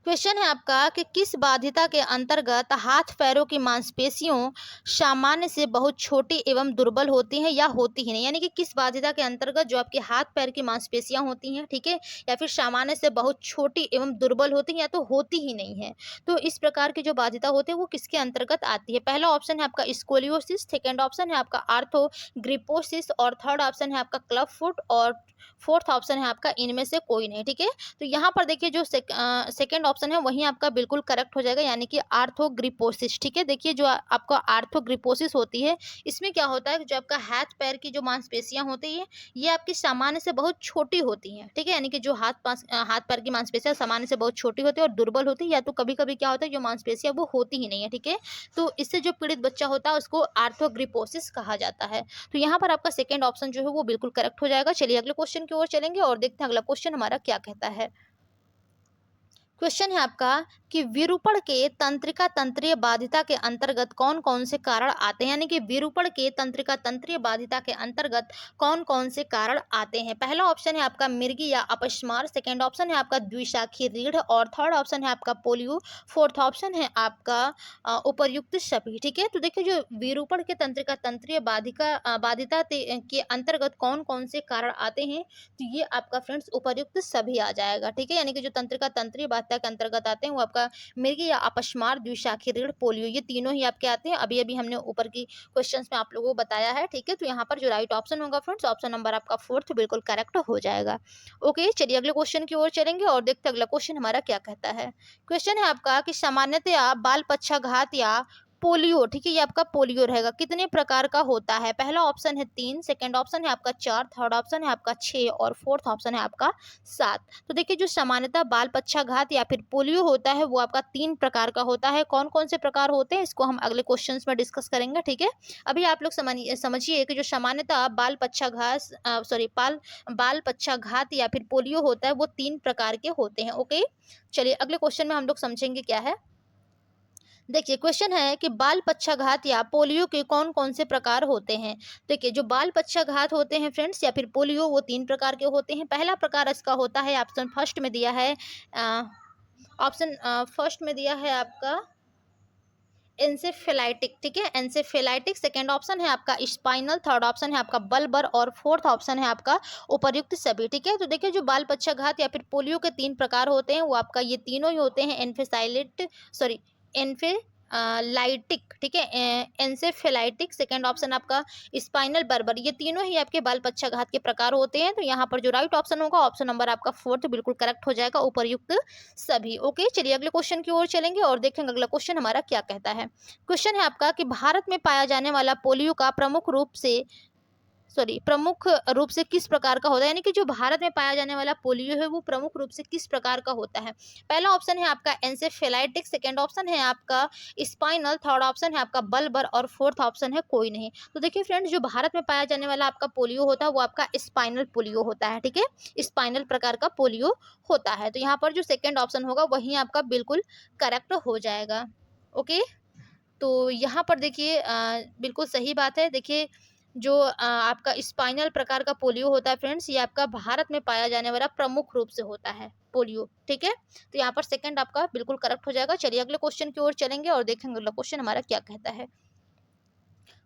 Speaker 1: क्वेश्चन है आपका कि किस बाध्यता के अंतर्गत हाथ पैरों की मांसपेशियों सामान्य से बहुत छोटी एवं दुर्बल होती हैं या होती ही नहीं, यानी कि किस बाध्यता के अंतर्गत जो आपके हाथ पैर की मांसपेशियां होती हैं, ठीक है, या फिर सामान्य से बहुत छोटी एवं दुर्बल होती हैं या तो होती ही नहीं है। तो इस प्रकार की जो बाध्यता होती है वो किसके अंतर्गत आती है। पहला ऑप्शन है आपका स्कोलियोसिस, सेकेंड ऑप्शन है आपका आर्थोग्रिपोसिस और थर्ड ऑप्शन है आपका क्लब फुट और फोर्थ ऑप्शन है आपका इनमें से कोई नहीं, ठीक है। तो यहाँ पर देखिए जो सेकंड ऑप्शन है वही आपका बिल्कुल करेक्ट हो जाएगा, यानी कि आर्थोग्रिपोसिस, ठीक है। देखिए जो आपका आर्थोग्रिपोसिस होती है इसमें क्या होता है कि जो आपका हाथ पैर की जो मांसपेशियां होती है ये आपकी सामान्य से बहुत छोटी होती हैं, ठीक है, यानी कि जो हाथ पैर की मांसपेशियां सामान्य से बहुत छोटी होती है और दुर्बल होती है, या तो कभी कभी क्या होता है जो मांसपेशियां वो होती ही नहीं है, ठीक है। तो इससे जो पीड़ित बच्चा होता है उसको आर्थोग्रिपोसिस कहा जाता है। तो यहाँ पर आपका सेकंड ऑप्शन जो है वो बिल्कुल करेक्ट हो जाएगा। चलिए अगले क्वेश्चन की ओर चलेंगे और देखते हैं अगला क्वेश्चन हमारा क्या कहता है। क्वेश्चन है आपका कि विरूपण के तंत्रिका तंत्रीय बाध्यता के अंतर्गत कौन कौन से कारण आते हैं, यानी कि विरूपण के तंत्रिका तंत्रीय बाध्यता के अंतर्गत कौन कौन से कारण आते हैं। पहला ऑप्शन है आपका मिर्गी या अपस्मार, सेकंड ऑप्शन है आपका द्विशाखी रीढ़ और थर्ड ऑप्शन है आपका पोलियो, फोर्थ ऑप्शन है आपका उपर्युक्त सभी, ठीक है। तो देखिए जो विरूपण के तंत्रिका तंत्रीय बाध्यता के अंतर्गत कौन कौन से कारण आते हैं, तो ये आपका फ्रेंड्स उपर्युक्त सभी आ जाएगा, ठीक है। यानी कि जो तंत्रिका तंत्रीय बाध्यता के अंतर्गत आते हैं वो आपका मिर्गी या अपस्मार, द्विशाखी रीढ़, पोलियो, ये तीनों ही आपके आते हैं। अभी अभी हमने ऊपर की क्वेश्चंस में आप लोगों को बताया है, ठीक है। तो यहाँ पर जो राइट ऑप्शन होगा फ्रेंड्स ऑप्शन नंबर आपका फोर्थ बिल्कुल करेक्ट हो जाएगा। ओके, चलिए अगले क्वेश्चन की ओर चलेंगे और देखते हैं अगला क्वेश्चन हमारा क्या कहता है। क्वेश्चन है आपका कि सामान्यतया बाल पक्षाघात या पोलियो, ठीक है, ये आपका पोलियो रहेगा। कितने प्रकार का होता है? पहला ऑप्शन है 3, सेकंड ऑप्शन है आपका 4, थर्ड ऑप्शन है आपका 6 और फोर्थ ऑप्शन है आपका 7। तो देखिए जो सामान्यतः बाल पक्षाघात या फिर पोलियो होता है वो आपका 3 प्रकार का होता है। कौन-कौन से प्रकार होते हैं इसको हम अगले क्वेश्चंस में डिस्कस करेंगे, ठीक है? अभी आप लोग समझिए कि जो सामान्यतः बाल पक्षाघात या फिर पोलियो होता है वो 3 प्रकार के होते हैं, ओके? चलिए अगले क्वेश्चन में हम लोग समझेंगे क्या है। देखिए क्वेश्चन है कि बाल पक्षाघात या पोलियो के कौन कौन से प्रकार होते हैं। देखिए जो बाल पक्षाघात होते हैं फ्रेंड्स या फिर पोलियो वो 3 प्रकार के होते हैं। पहला प्रकार इसका होता है, ऑप्शन फर्स्ट में दिया है, ऑप्शन फर्स्ट में दिया है आपका एंसेफेलाइटिक, ठीक है, एंसेफेलाइटिक। सेकंड ऑप्शन है आपका स्पाइनल, थर्ड ऑप्शन है आपका बल्बर और फोर्थ ऑप्शन है आपका उपर्युक्त सभी, ठीक है। तो देखिए जो बाल पक्षाघात या फिर पोलियो के 3 प्रकार होते हैं वो आपका ये तीनों ही होते हैं, एन्फे लाइटिक, ठीक है, एंसेफेलाइटिक, सेकंड ऑप्शन आपका स्पाइनल, बर्बर, ये तीनों ही आपके बाल पक्षाघात के प्रकार होते हैं। तो यहाँ पर जो राइट ऑप्शन होगा ऑप्शन नंबर आपका फोर्थ बिल्कुल करेक्ट हो जाएगा, उपर्युक्त सभी, ओके। चलिए अगले क्वेश्चन की ओर चलेंगे और देखेंगे अगला क्वेश्चन हमारा क्या कहता है। क्वेश्चन है आपका कि भारत में पाया जाने वाला पोलियो का प्रमुख रूप से किस प्रकार का होता है, यानी कि जो भारत में पाया जाने वाला पोलियो है वो प्रमुख रूप से किस प्रकार का होता है। पहला ऑप्शन है आपका एंसेफेलाइटिक, सेकंड ऑप्शन है आपका स्पाइनल, थर्ड ऑप्शन है आपका बल्बर और फोर्थ ऑप्शन है कोई नहीं। तो देखिए फ्रेंड्स जो भारत में पाया जाने वाला आपका पोलियो होता है वो आपका स्पाइनल पोलियो होता है, ठीक है, स्पाइनल प्रकार का पोलियो होता है। तो यहाँ पर जो सेकेंड ऑप्शन होगा वही आपका बिल्कुल करेक्ट हो जाएगा, ओके। तो यहाँ पर देखिए बिल्कुल सही बात है। देखिए जो आपका स्पाइनल प्रकार का पोलियो होता है फ्रेंड्स ये आपका भारत में पाया जाने वाला प्रमुख रूप से होता है पोलियो, ठीक है। तो यहाँ पर सेकंड आपका बिल्कुल करेक्ट हो जाएगा। चलिए अगले क्वेश्चन की ओर चलेंगे और देखेंगे अगला क्वेश्चन हमारा क्या कहता है।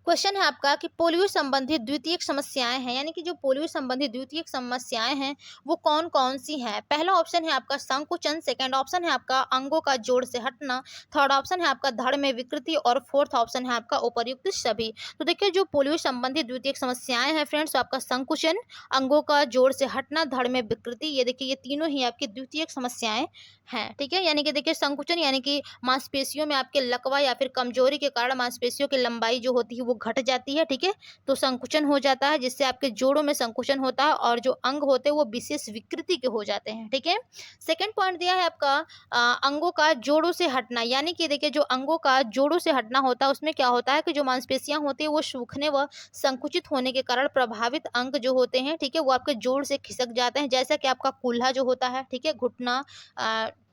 Speaker 1: क्वेश्चन है आपका कि पोलियो संबंधित द्वितीयक समस्याएं हैं, यानी कि जो पोलियो संबंधित द्वितीयक समस्याएं हैं वो कौन कौन सी हैं। पहला ऑप्शन है आपका संकुचन, सेकंड ऑप्शन है आपका अंगों का जोड़ से हटना, थर्ड ऑप्शन है आपका धड़ में विकृति और फोर्थ ऑप्शन है आपका उपर्युक्त सभी। तो देखिए जो पोलियो संबंधित द्वितीयक समस्याएं हैं फ्रेंड्स, तो आपका संकुचन, अंगों का जोड़ से हटना, धड़ में विकृति, ये देखिए ये तीनों ही आपकी द्वितीयक समस्याएं हैं, ठीक है। यानी कि देखिए संकुचन यानी कि मांसपेशियों में आपके लकवा या फिर कमजोरी के कारण मांसपेशियों की लंबाई जो होती है वो घट जाती है, ठीक है, तो संकुचन हो जाता है जिससे आपके जोड़ों में संकुचन होता है और जो अंग होते हैं वो विशेष विकृति के हो जाते हैं, ठीक है। सेकंड पॉइंट दिया है आपका अंगों का जोड़ों से हटना, यानी कि देखिए जो अंगों का जोड़ों से हटना होता है उसमें क्या होता है कि जो मांसपेशियां होती है वो सूखने व संकुचित होने के कारण प्रभावित अंग जो होते हैं, ठीक है, वो आपके जोड़ से खिसक जाते हैं, जैसा कि आपका कूल्हा जो होता है, ठीक है, घुटना,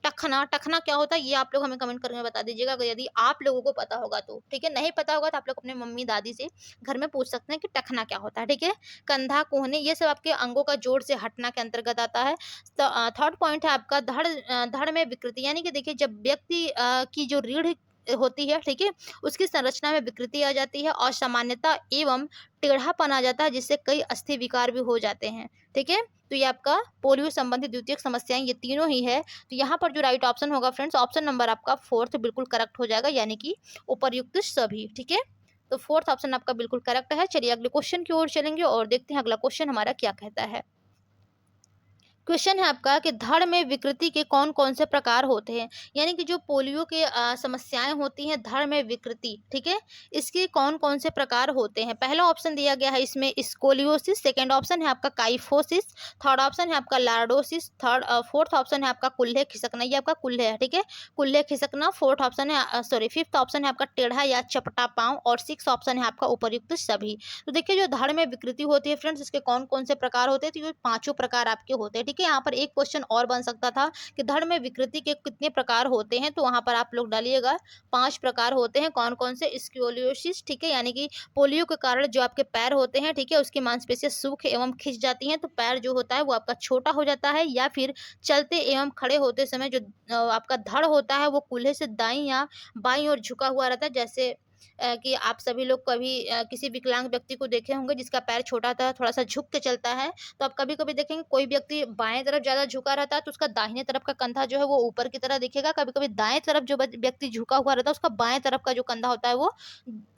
Speaker 1: टखना, टखना क्या होता है ये आप लोग हमें कमेंट करके बता दीजिएगा अगर यदि आप लोगों को पता होगा तो, ठीक है, नहीं पता होगा तो आप लोग अपने मम्मी दादी से घर में पूछ सकते हैं कि टखना क्या होता है, ठीक है। कंधा, कोहनी, ये सब आपके अंगों का जोड़ से हटना के अंतर्गत आता है। तो थर्ड पॉइंट है आपका धड़ में विकृति, यानी कि देखिए जब व्यक्ति की जो रीढ़ होती है, ठीक है, उसकी संरचना में विकृति आ जाती है और सामान्यता एवं टेढ़ापन आ जाता है जिससे कई अस्थि विकार भी हो जाते हैं, ठीक है। तो ये आपका पोलियो संबंधित द्वितीयक समस्याएं ये तीनों ही है। तो यहाँ पर जो राइट ऑप्शन होगा फ्रेंड्स ऑप्शन नंबर आपका फोर्थ बिल्कुल करेक्ट हो जाएगा, यानी कि उपर्युक्त सभी, ठीक है। तो फोर्थ ऑप्शन आपका बिल्कुल करेक्ट है। चलिए अगले क्वेश्चन की ओर चलेंगे और देखते हैं अगला क्वेश्चन हमारा क्या कहता है। क्वेश्चन है आपका कि धड़ में विकृति के कौन कौन से प्रकार होते हैं, यानी कि जो पोलियो के समस्याएं होती हैं धड़ में विकृति, ठीक है, इसके कौन कौन से प्रकार होते हैं। पहला ऑप्शन दिया गया है इसमें स्कोलियोसिस, सेकंड ऑप्शन है आपका काइफोसिस, थर्ड ऑप्शन है आपका लार्डोसिस, फोर्थ ऑप्शन है आपका कुल्हे खिसकना, ये आपका कुल्हे है, ठीक है, कुल्हे खिसकना, फोर्थ ऑप्शन है फिफ्थ ऑप्शन है आपका टेढ़ा या चपटा पाँव और सिक्स ऑप्शन है आपका उपर्युक्त सभी। तो देखिए जो धड़ में विकृति होती है फ्रेंड्स इसके कौन कौन से प्रकार होते हैं, तो ये पांचों प्रकार आपके होते हैं, ठीक है। यहाँ पर एक क्वेश्चन और बन सकता था कि धड़ में विकृति के कितने प्रकार होते हैं, तो वहां पर आप लोग डालिएगा 5 प्रकार होते हैं। कौन कौन से, स्क्रोलियोसिस, ठीक है, यानी कि पोलियो के कारण जो आपके पैर होते हैं, ठीक है, उसकी मांसपेशियां सूख एवं खिंच जाती हैं तो पैर जो होता है वो आपका छोटा हो जाता है, या फिर चलते एवं खड़े होते समय जो आपका धड़ होता है वो कूल्हे से दाईं या बाईं ओर झुका हुआ रहता है। जैसे कि आप सभी लोग कभी किसी विकलांग व्यक्ति को देखे होंगे जिसका पैर छोटा होता है, थोड़ा सा झुक के चलता है, तो आप कभी कभी देखेंगे कोई व्यक्ति बाएं तरफ ज्यादा झुका रहता है तो उसका दाहिने तरफ का कंधा जो है वो ऊपर की तरह दिखेगा, कभी कभी दाएं तरफ जो व्यक्ति झुका हुआ रहता है उसका बाएं तरफ का जो कंधा होता है वो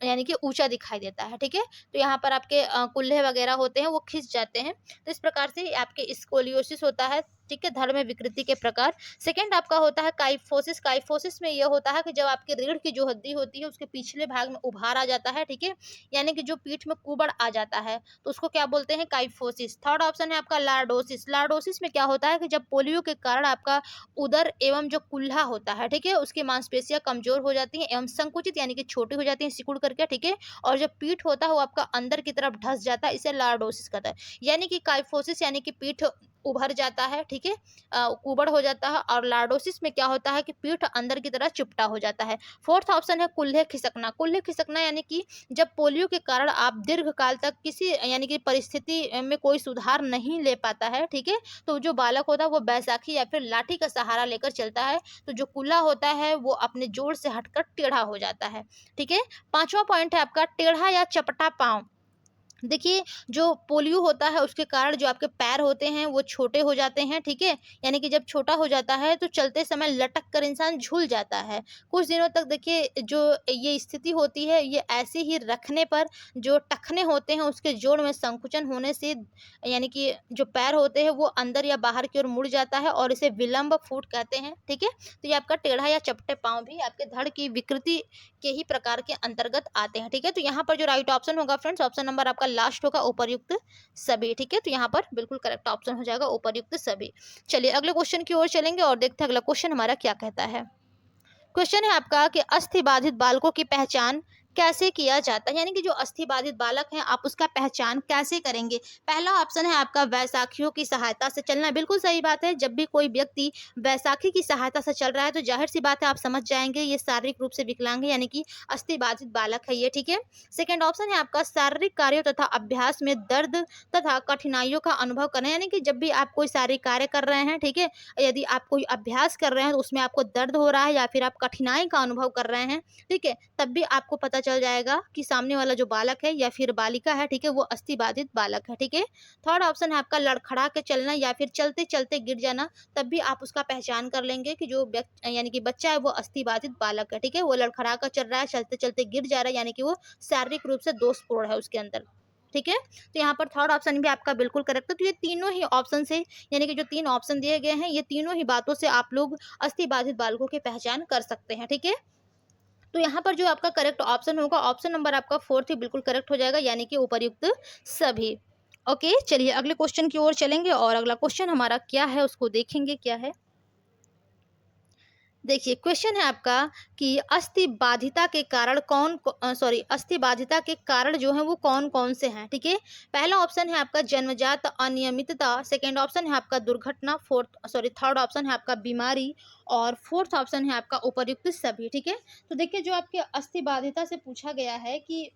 Speaker 1: यानी कि ऊंचा दिखाई देता है, ठीक है। तो यहाँ पर आपके कुल्हे वगैरह होते हैं वो खिंच जाते हैं, तो इस प्रकार से आपके स्कोलियोसिस होता है। ठीक है, धड़ में विकृति के प्रकार। सेकंड आपका होता है काइफोसिस। काइफोसिस में यह होता है कि जब आपकी रीढ़ की जो हड्डी होती है उसके पिछले भाग में उभार आ जाता है, ठीक है, यानी कि जो पीठ में कुबड़ आ जाता है, तो उसको क्या बोलते हैं, काइफोसिस। थर्ड ऑप्शन है आपका लार्डोसिस। लार्डोसिस में क्या होता है कि जब पोलियो के कारण आपका उदर एवं जो कुल्हा होता है, ठीक है, उसकी मांसपेशियां कमजोर हो जाती हैं एवं संकुचित यानी कि छोटी हो जाती हैं सिकुड़ करके, ठीक है, और जो पीठ होता है वो आपका अंदर की तरफ धस जाता है, इसे लार्डोसिस कहता है। यानी कि काइफोसिस यानी कि पीठ उभर जाता है, ठीक है, कुबड़ हो जाता है, और लार्डोसिस में क्या होता है कि पीठ अंदर की तरह चिपटा हो जाता है। फोर्थ ऑप्शन है कुल्हे खिसकना। कुल्हे खिसकना यानी कि जब पोलियो के कारण आप दीर्घ काल तक किसी यानी कि परिस्थिति में कोई सुधार नहीं ले पाता है, ठीक है, तो जो बालक होता है वो बैसाखी या फिर लाठी का सहारा लेकर चलता है, तो जो कुल्ला होता है वो अपने जोड़ से हटकर टेढ़ा हो जाता है, ठीक है। पांचवा पॉइंट है आपका टेढ़ा या चपटा पांव। देखिए, जो पोलियो होता है उसके कारण जो आपके पैर होते हैं वो छोटे हो जाते हैं, ठीक है, यानी कि जब छोटा हो जाता है तो चलते समय लटक कर इंसान झूल जाता है। कुछ दिनों तक देखिए जो ये स्थिति होती है ये ऐसे ही रखने पर जो टखने होते हैं उसके जोड़ में संकुचन होने से यानी कि जो पैर होते हैं वो अंदर या बाहर की ओर मुड़ जाता है और इसे विलंब फूट कहते हैं, ठीक है। तो ये आपका टेढ़ा या चपटे पाँव भी आपके धड़ की विकृति के ही प्रकार के अंतर्गत आते हैं, ठीक है। तो यहाँ पर जो राइट ऑप्शन होगा फ्रेंड्स, ऑप्शन नंबर आपका लास्ट होगा उपर्युक्त सभी, ठीक है। तो यहाँ पर बिल्कुल करेक्ट ऑप्शन हो जाएगा उपर्युक्त सभी। चलिए अगले क्वेश्चन की ओर चलेंगे और देखते हैं अगला क्वेश्चन हमारा क्या कहता है। क्वेश्चन है आपका कि अस्थि बाधित बालकों की पहचान कैसे किया जाता है, यानी कि जो अस्थि बाधित बालक हैं आप उसका पहचान कैसे करेंगे। पहला ऑप्शन है आपका वैसाखियों की सहायता से चलना। बिल्कुल सही बात है, जब भी कोई व्यक्ति वैसाखी की सहायता से चल रहा है तो जाहिर सी बात है आप समझ जाएंगे ये शारीरिक रूप से विकलांग है, यानी कि अस्थि बाधित बालक है ये, ठीक है। सेकेंड ऑप्शन है आपका शारीरिक कार्यों तथा अभ्यास में दर्द तथा कठिनाइयों का अनुभव करना, यानी कि जब भी आप कोई शारीरिक कार्य कर रहे हैं, ठीक है, यदि आप कोई अभ्यास कर रहे हैं तो उसमें आपको दर्द हो रहा है या फिर आप कठिनाई का अनुभव कर रहे हैं, ठीक है, तब भी आपको पता चल जाएगा कि सामने वाला जो बालक है या फिर बालिका है, ठीक है, वो अस्थि बाधित बालक है, ठीक है। थर्ड ऑप्शन है आपका लड़खड़ा के चलना या फिर चलते चलते गिर जाना, तब भी आप उसका पहचान कर लेंगे कि जो व्यक्ति यानी कि बच्चा है वो अस्थि बाधित बालक है, ठीक है, वो लड़खड़ा कर चल रहा है, चलते चलते गिर जा रहा है, यानी कि वो शारीरिक रूप से दोषपूर्ण है उसके अंदर, ठीक है। तो यहाँ पर थर्ड ऑप्शन भी आपका बिल्कुल करेक्ट है। तो ये तीनों ही ऑप्शन से यानी कि जो तीन ऑप्शन दिए गए हैं ये तीनों ही बातों से आप लोग अस्थि बाधित बालकों की पहचान कर सकते हैं, ठीक है। तो यहाँ पर जो आपका करेक्ट ऑप्शन होगा ऑप्शन नंबर आपका फोर्थ ही बिल्कुल करेक्ट हो जाएगा, यानी कि उपर्युक्त सभी। ओके, चलिए अगले क्वेश्चन की ओर चलेंगे और अगला क्वेश्चन हमारा क्या है उसको देखेंगे क्या है। देखिए क्वेश्चन है आपका कि अस्थि बाधिता के कारण अस्थि बाधिता के कारण जो है वो कौन कौन से हैं, ठीक है। पहला ऑप्शन है आपका जन्मजात अनियमितता, सेकंड ऑप्शन है आपका दुर्घटना, थर्ड ऑप्शन है आपका बीमारी, और फोर्थ ऑप्शन है आपका उपर्युक्त सभी, ठीक है। तो देखिए जो आपके अस्थि बाधिता से पूछा गया है कि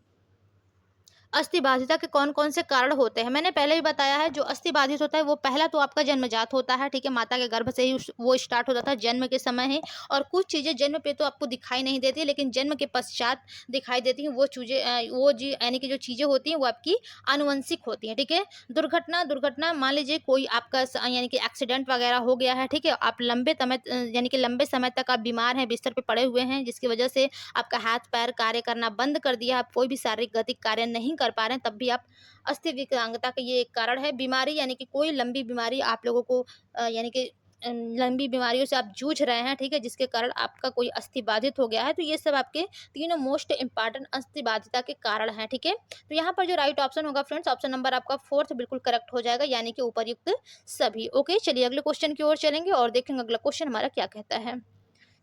Speaker 1: अस्थि बाधिता के कौन कौन से कारण होते हैं, मैंने पहले भी बताया है जो अस्थि बाधित होता है वो पहला तो आपका जन्मजात होता है, ठीक है, माता के गर्भ से ही वो स्टार्ट होता था, जन्म के समय ही, और कुछ चीज़ें जन्म पे तो आपको दिखाई नहीं देती है लेकिन जन्म के पश्चात दिखाई देती हैं, वो चीज़ें वो जी यानी कि जो चीज़ें होती हैं वो आपकी आनुवंशिक होती हैं, ठीक है। दुर्घटना दुर्घटना मान लीजिए कोई आपका यानी कि एक्सीडेंट वगैरह हो गया है, ठीक है, आप यानी कि लंबे समय तक आप बीमार हैं, बिस्तर पे पड़े हुए हैं, जिसकी वजह से आपका हाथ पैर कार्य करना बंद कर दिया, आप कोई भी शारीरिक गतिक कार्य नहीं कर पा रहे हैं, तब भी आप अस्थि विकलांगता का ये एक कारण है। बीमारी यानी कि कोई लंबी बीमारी आप लोगों को यानी कि लंबी बीमारियों से आप जूझ रहे हैं, ठीक है, जिसके कारण आपका कोई अस्थि बाधित हो गया है, तो ये सब आपके तीनों मोस्ट इंपॉर्टेंट अस्थि बाधिता के कारण हैं, ठीक है। तो यहाँ पर जो राइट ऑप्शन होगा फ्रेंड्स, ऑप्शन नंबर आपका फोर्थ बिल्कुल करेक्ट हो जाएगा, यानी कि उपर्युक्त सभी। ओके, चलिए अगले क्वेश्चन की ओर चलेंगे और देखेंगे अगला क्वेश्चन हमारा क्या कहता है।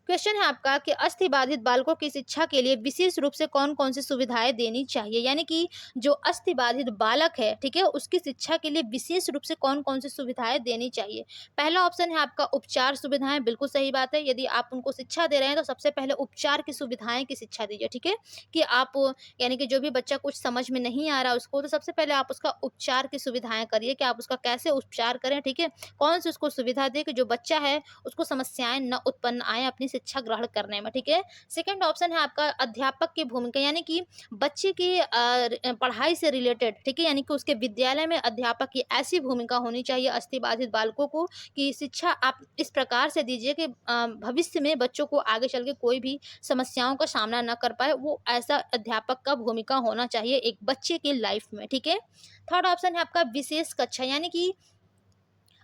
Speaker 1: क्वेश्चन है आपका कि अस्थि बाधित बालकों की शिक्षा के लिए विशेष रूप से कौन कौन सी सुविधाएं देनी चाहिए, यानी कि जो अस्थि बाधित बालक है, ठीक है, उसकी शिक्षा के लिए विशेष रूप से कौन कौन सी सुविधाएं देनी चाहिए। पहला ऑप्शन है आपका उपचार सुविधाएं। बिल्कुल सही बात है, यदि आप उनको शिक्षा दे रहे हैं तो सबसे पहले उपचार की सुविधाएं की शिक्षा दीजिए, ठीक है, कि आप यानी कि जो भी बच्चा कुछ समझ में नहीं आ रहा उसको, तो सबसे पहले आप उसका उपचार की सुविधाएं करिए कि आप उसका कैसे उपचार करें, ठीक है, कौन सी उसको सुविधा दे कि जो बच्चा है उसको समस्याएं न उत्पन्न आए अपनी शिक्षा ग्रहण करने में, ठीक है। सेकंड ऑप्शन है आपका अध्यापक की भूमिका, यानी कि बच्चे की पढ़ाई से रिलेटेड, ठीक है, यानी कि उसके विद्यालय में अध्यापक की ऐसी भूमिका होनी चाहिए अस्थि बाधित बालकों को कि शिक्षा आप इस प्रकार से दीजिए कि भविष्य में बच्चों को आगे चल के कोई भी समस्याओं का सामना न कर पाए, वो ऐसा अध्यापक का भूमिका होना चाहिए एक बच्चे की लाइफ में, ठीक है। थर्ड ऑप्शन है आपका विशेष कक्षा, यानी कि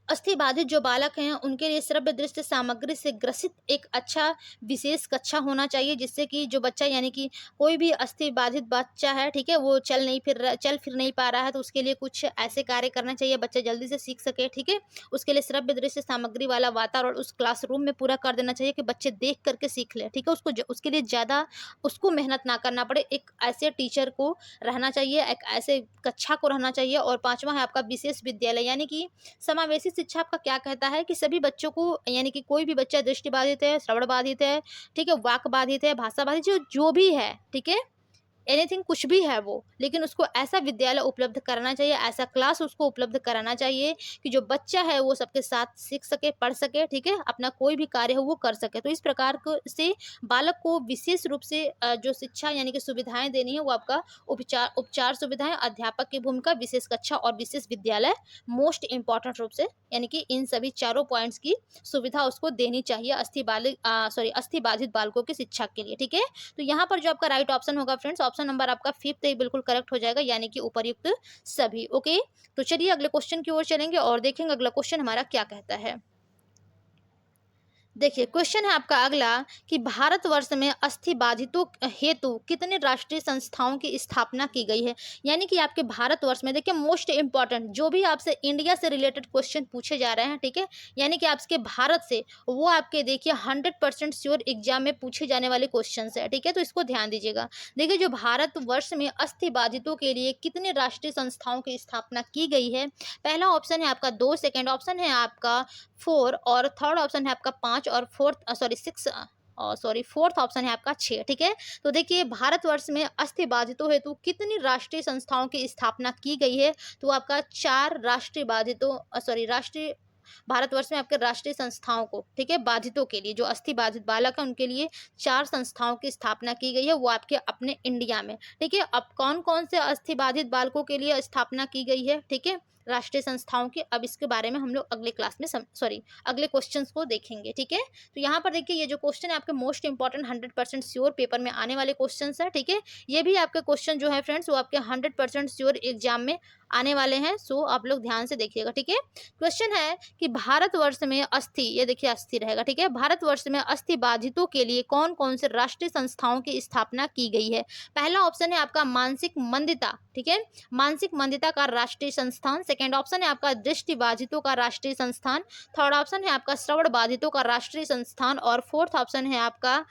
Speaker 1: अस्थि बाधित जो बालक हैं उनके लिए श्रव्य दृश्य सामग्री से ग्रसित एक अच्छा विशेष कक्षा होना चाहिए, जिससे कि जो बच्चा यानी कि कोई भी अस्थि बाधित बच्चा है, ठीक है, वो चल फिर नहीं पा रहा है, तो उसके लिए कुछ ऐसे कार्य करना चाहिए बच्चा जल्दी से सीख सके, ठीक है। उसके लिए श्रव्य दृश्य सामग्री वाला वातावरण उस क्लासरूम में पूरा कर देना चाहिए कि बच्चे देख करके सीख ले, ठीक है। उसके लिए ज़्यादा उसको मेहनत ना करना पड़े, एक ऐसे टीचर को रहना चाहिए, एक ऐसे कक्षा को रहना चाहिए। और पांचवा है आपका विशेष विद्यालय, यानी कि समावेशी शिक्षा आपका क्या कहता है कि सभी बच्चों को, यानी कि कोई भी बच्चा दृष्टि बाधित है, श्रवण बाधित है, ठीक है, वाक बाधित है, भाषा बाधित, जो भी है, ठीक है, एनीथिंग कुछ भी है वो, लेकिन उसको ऐसा विद्यालय उपलब्ध कराना चाहिए, ऐसा क्लास उसको उपलब्ध कराना चाहिए कि जो बच्चा है वो सबके साथ सीख सके, पढ़ सके, ठीक है, अपना कोई भी कार्य हो वो कर सके। तो इस प्रकार से बालक को विशेष रूप से जो शिक्षा यानी कि सुविधाएं देनी है वो आपका उपचार उपचार सुविधाएं, अध्यापक की भूमिका, विशेष कक्षा और विशेष विद्यालय मोस्ट इंपॉर्टेंट रूप से, यानी कि इन सभी चारों पॉइंट्स की सुविधा उसको देनी चाहिए अस्थि बाधित बालकों की शिक्षा के लिए, ठीक है। तो यहाँ पर जो आपका राइट ऑप्शन होगा फ्रेंड्स, ऑप्शन नंबर आपका फिफ्थ बिल्कुल करेक्ट हो जाएगा, यानी कि उपर्युक्त सभी। ओके, तो चलिए अगले क्वेश्चन की ओर चलेंगे और देखेंगे अगला क्वेश्चन हमारा क्या कहता है। देखिए क्वेश्चन है आपका अगला कि भारतवर्ष में अस्थि बाधितों हेतु कितने राष्ट्रीय संस्थाओं की स्थापना की गई है। यानी कि आपके भारतवर्ष में, देखिए मोस्ट इंपॉर्टेंट जो भी आपसे इंडिया से रिलेटेड क्वेश्चन पूछे जा रहे हैं, ठीक है, यानी कि आपके भारत से, वो आपके देखिए 100% श्योर एग्जाम में पूछे जाने वाले क्वेश्चन है, ठीक है, तो इसको ध्यान दीजिएगा। देखिए जो भारतवर्ष में अस्थि बाधितों के लिए कितने राष्ट्रीय संस्थाओं की स्थापना की गई है, पहला ऑप्शन है आपका 2, सेकेंड ऑप्शन है आपका 4 और थर्ड ऑप्शन है आपका 5 और फोर्थ ऑप्शन है आपका 6, ठीक है। तो देखिए भारतवर्ष में अस्थि बाधितों हेतु कितनी राष्ट्रीय संस्थाओं की स्थापना की गई है, तो आपका 4 राष्ट्रीय भारतवर्ष में आपके राष्ट्रीय संस्थाओं को, ठीक है, बाधितों के लिए, जो अस्थि बाधित बालक है उनके लिए 4 संस्थाओं की स्थापना की गई है, वो आपके अपने इंडिया में, ठीक है। अब कौन कौन से अस्थि बाधित बालकों के लिए स्थापना की गई है, ठीक है, राष्ट्रीय संस्थाओं की, अब इसके बारे में हम लोग अगले क्लास में अगले क्वेश्चंस को देखेंगे, ठीक है। तो यहाँ पर देखिए ये जो क्वेश्चन है आपके मोस्ट इंपॉर्टेंट 100% श्योर पेपर में आने वाले क्वेश्चंस है, ठीक है। ये भी आपके क्वेश्चन जो है फ्रेंड्स वो आपके 100% श्योर एग्जाम में आने वाले हैं, सो आप लोग ध्यान से देखिएगा, ठीक है। क्वेश्चन है कि भारतवर्ष में अस्थि, ये देखिए अस्थि रहेगा, ठीक है, भारतवर्ष में अस्थि बाधितों के लिए कौन कौन से राष्ट्रीय संस्थाओं की स्थापना की गई है। पहला ऑप्शन है आपका मानसिक मंदिता, ठीक है, मानसिक मंदिता का राष्ट्रीय संस्थान, सेकेंड ऑप्शन है आपका दृष्टि बाधितों का राष्ट्रीय संस्थान, थर्ड ऑप्शन है आपका श्रवण बाधितों का राष्ट्रीय संस्थान और फोर्थ ऑप्शन है आपका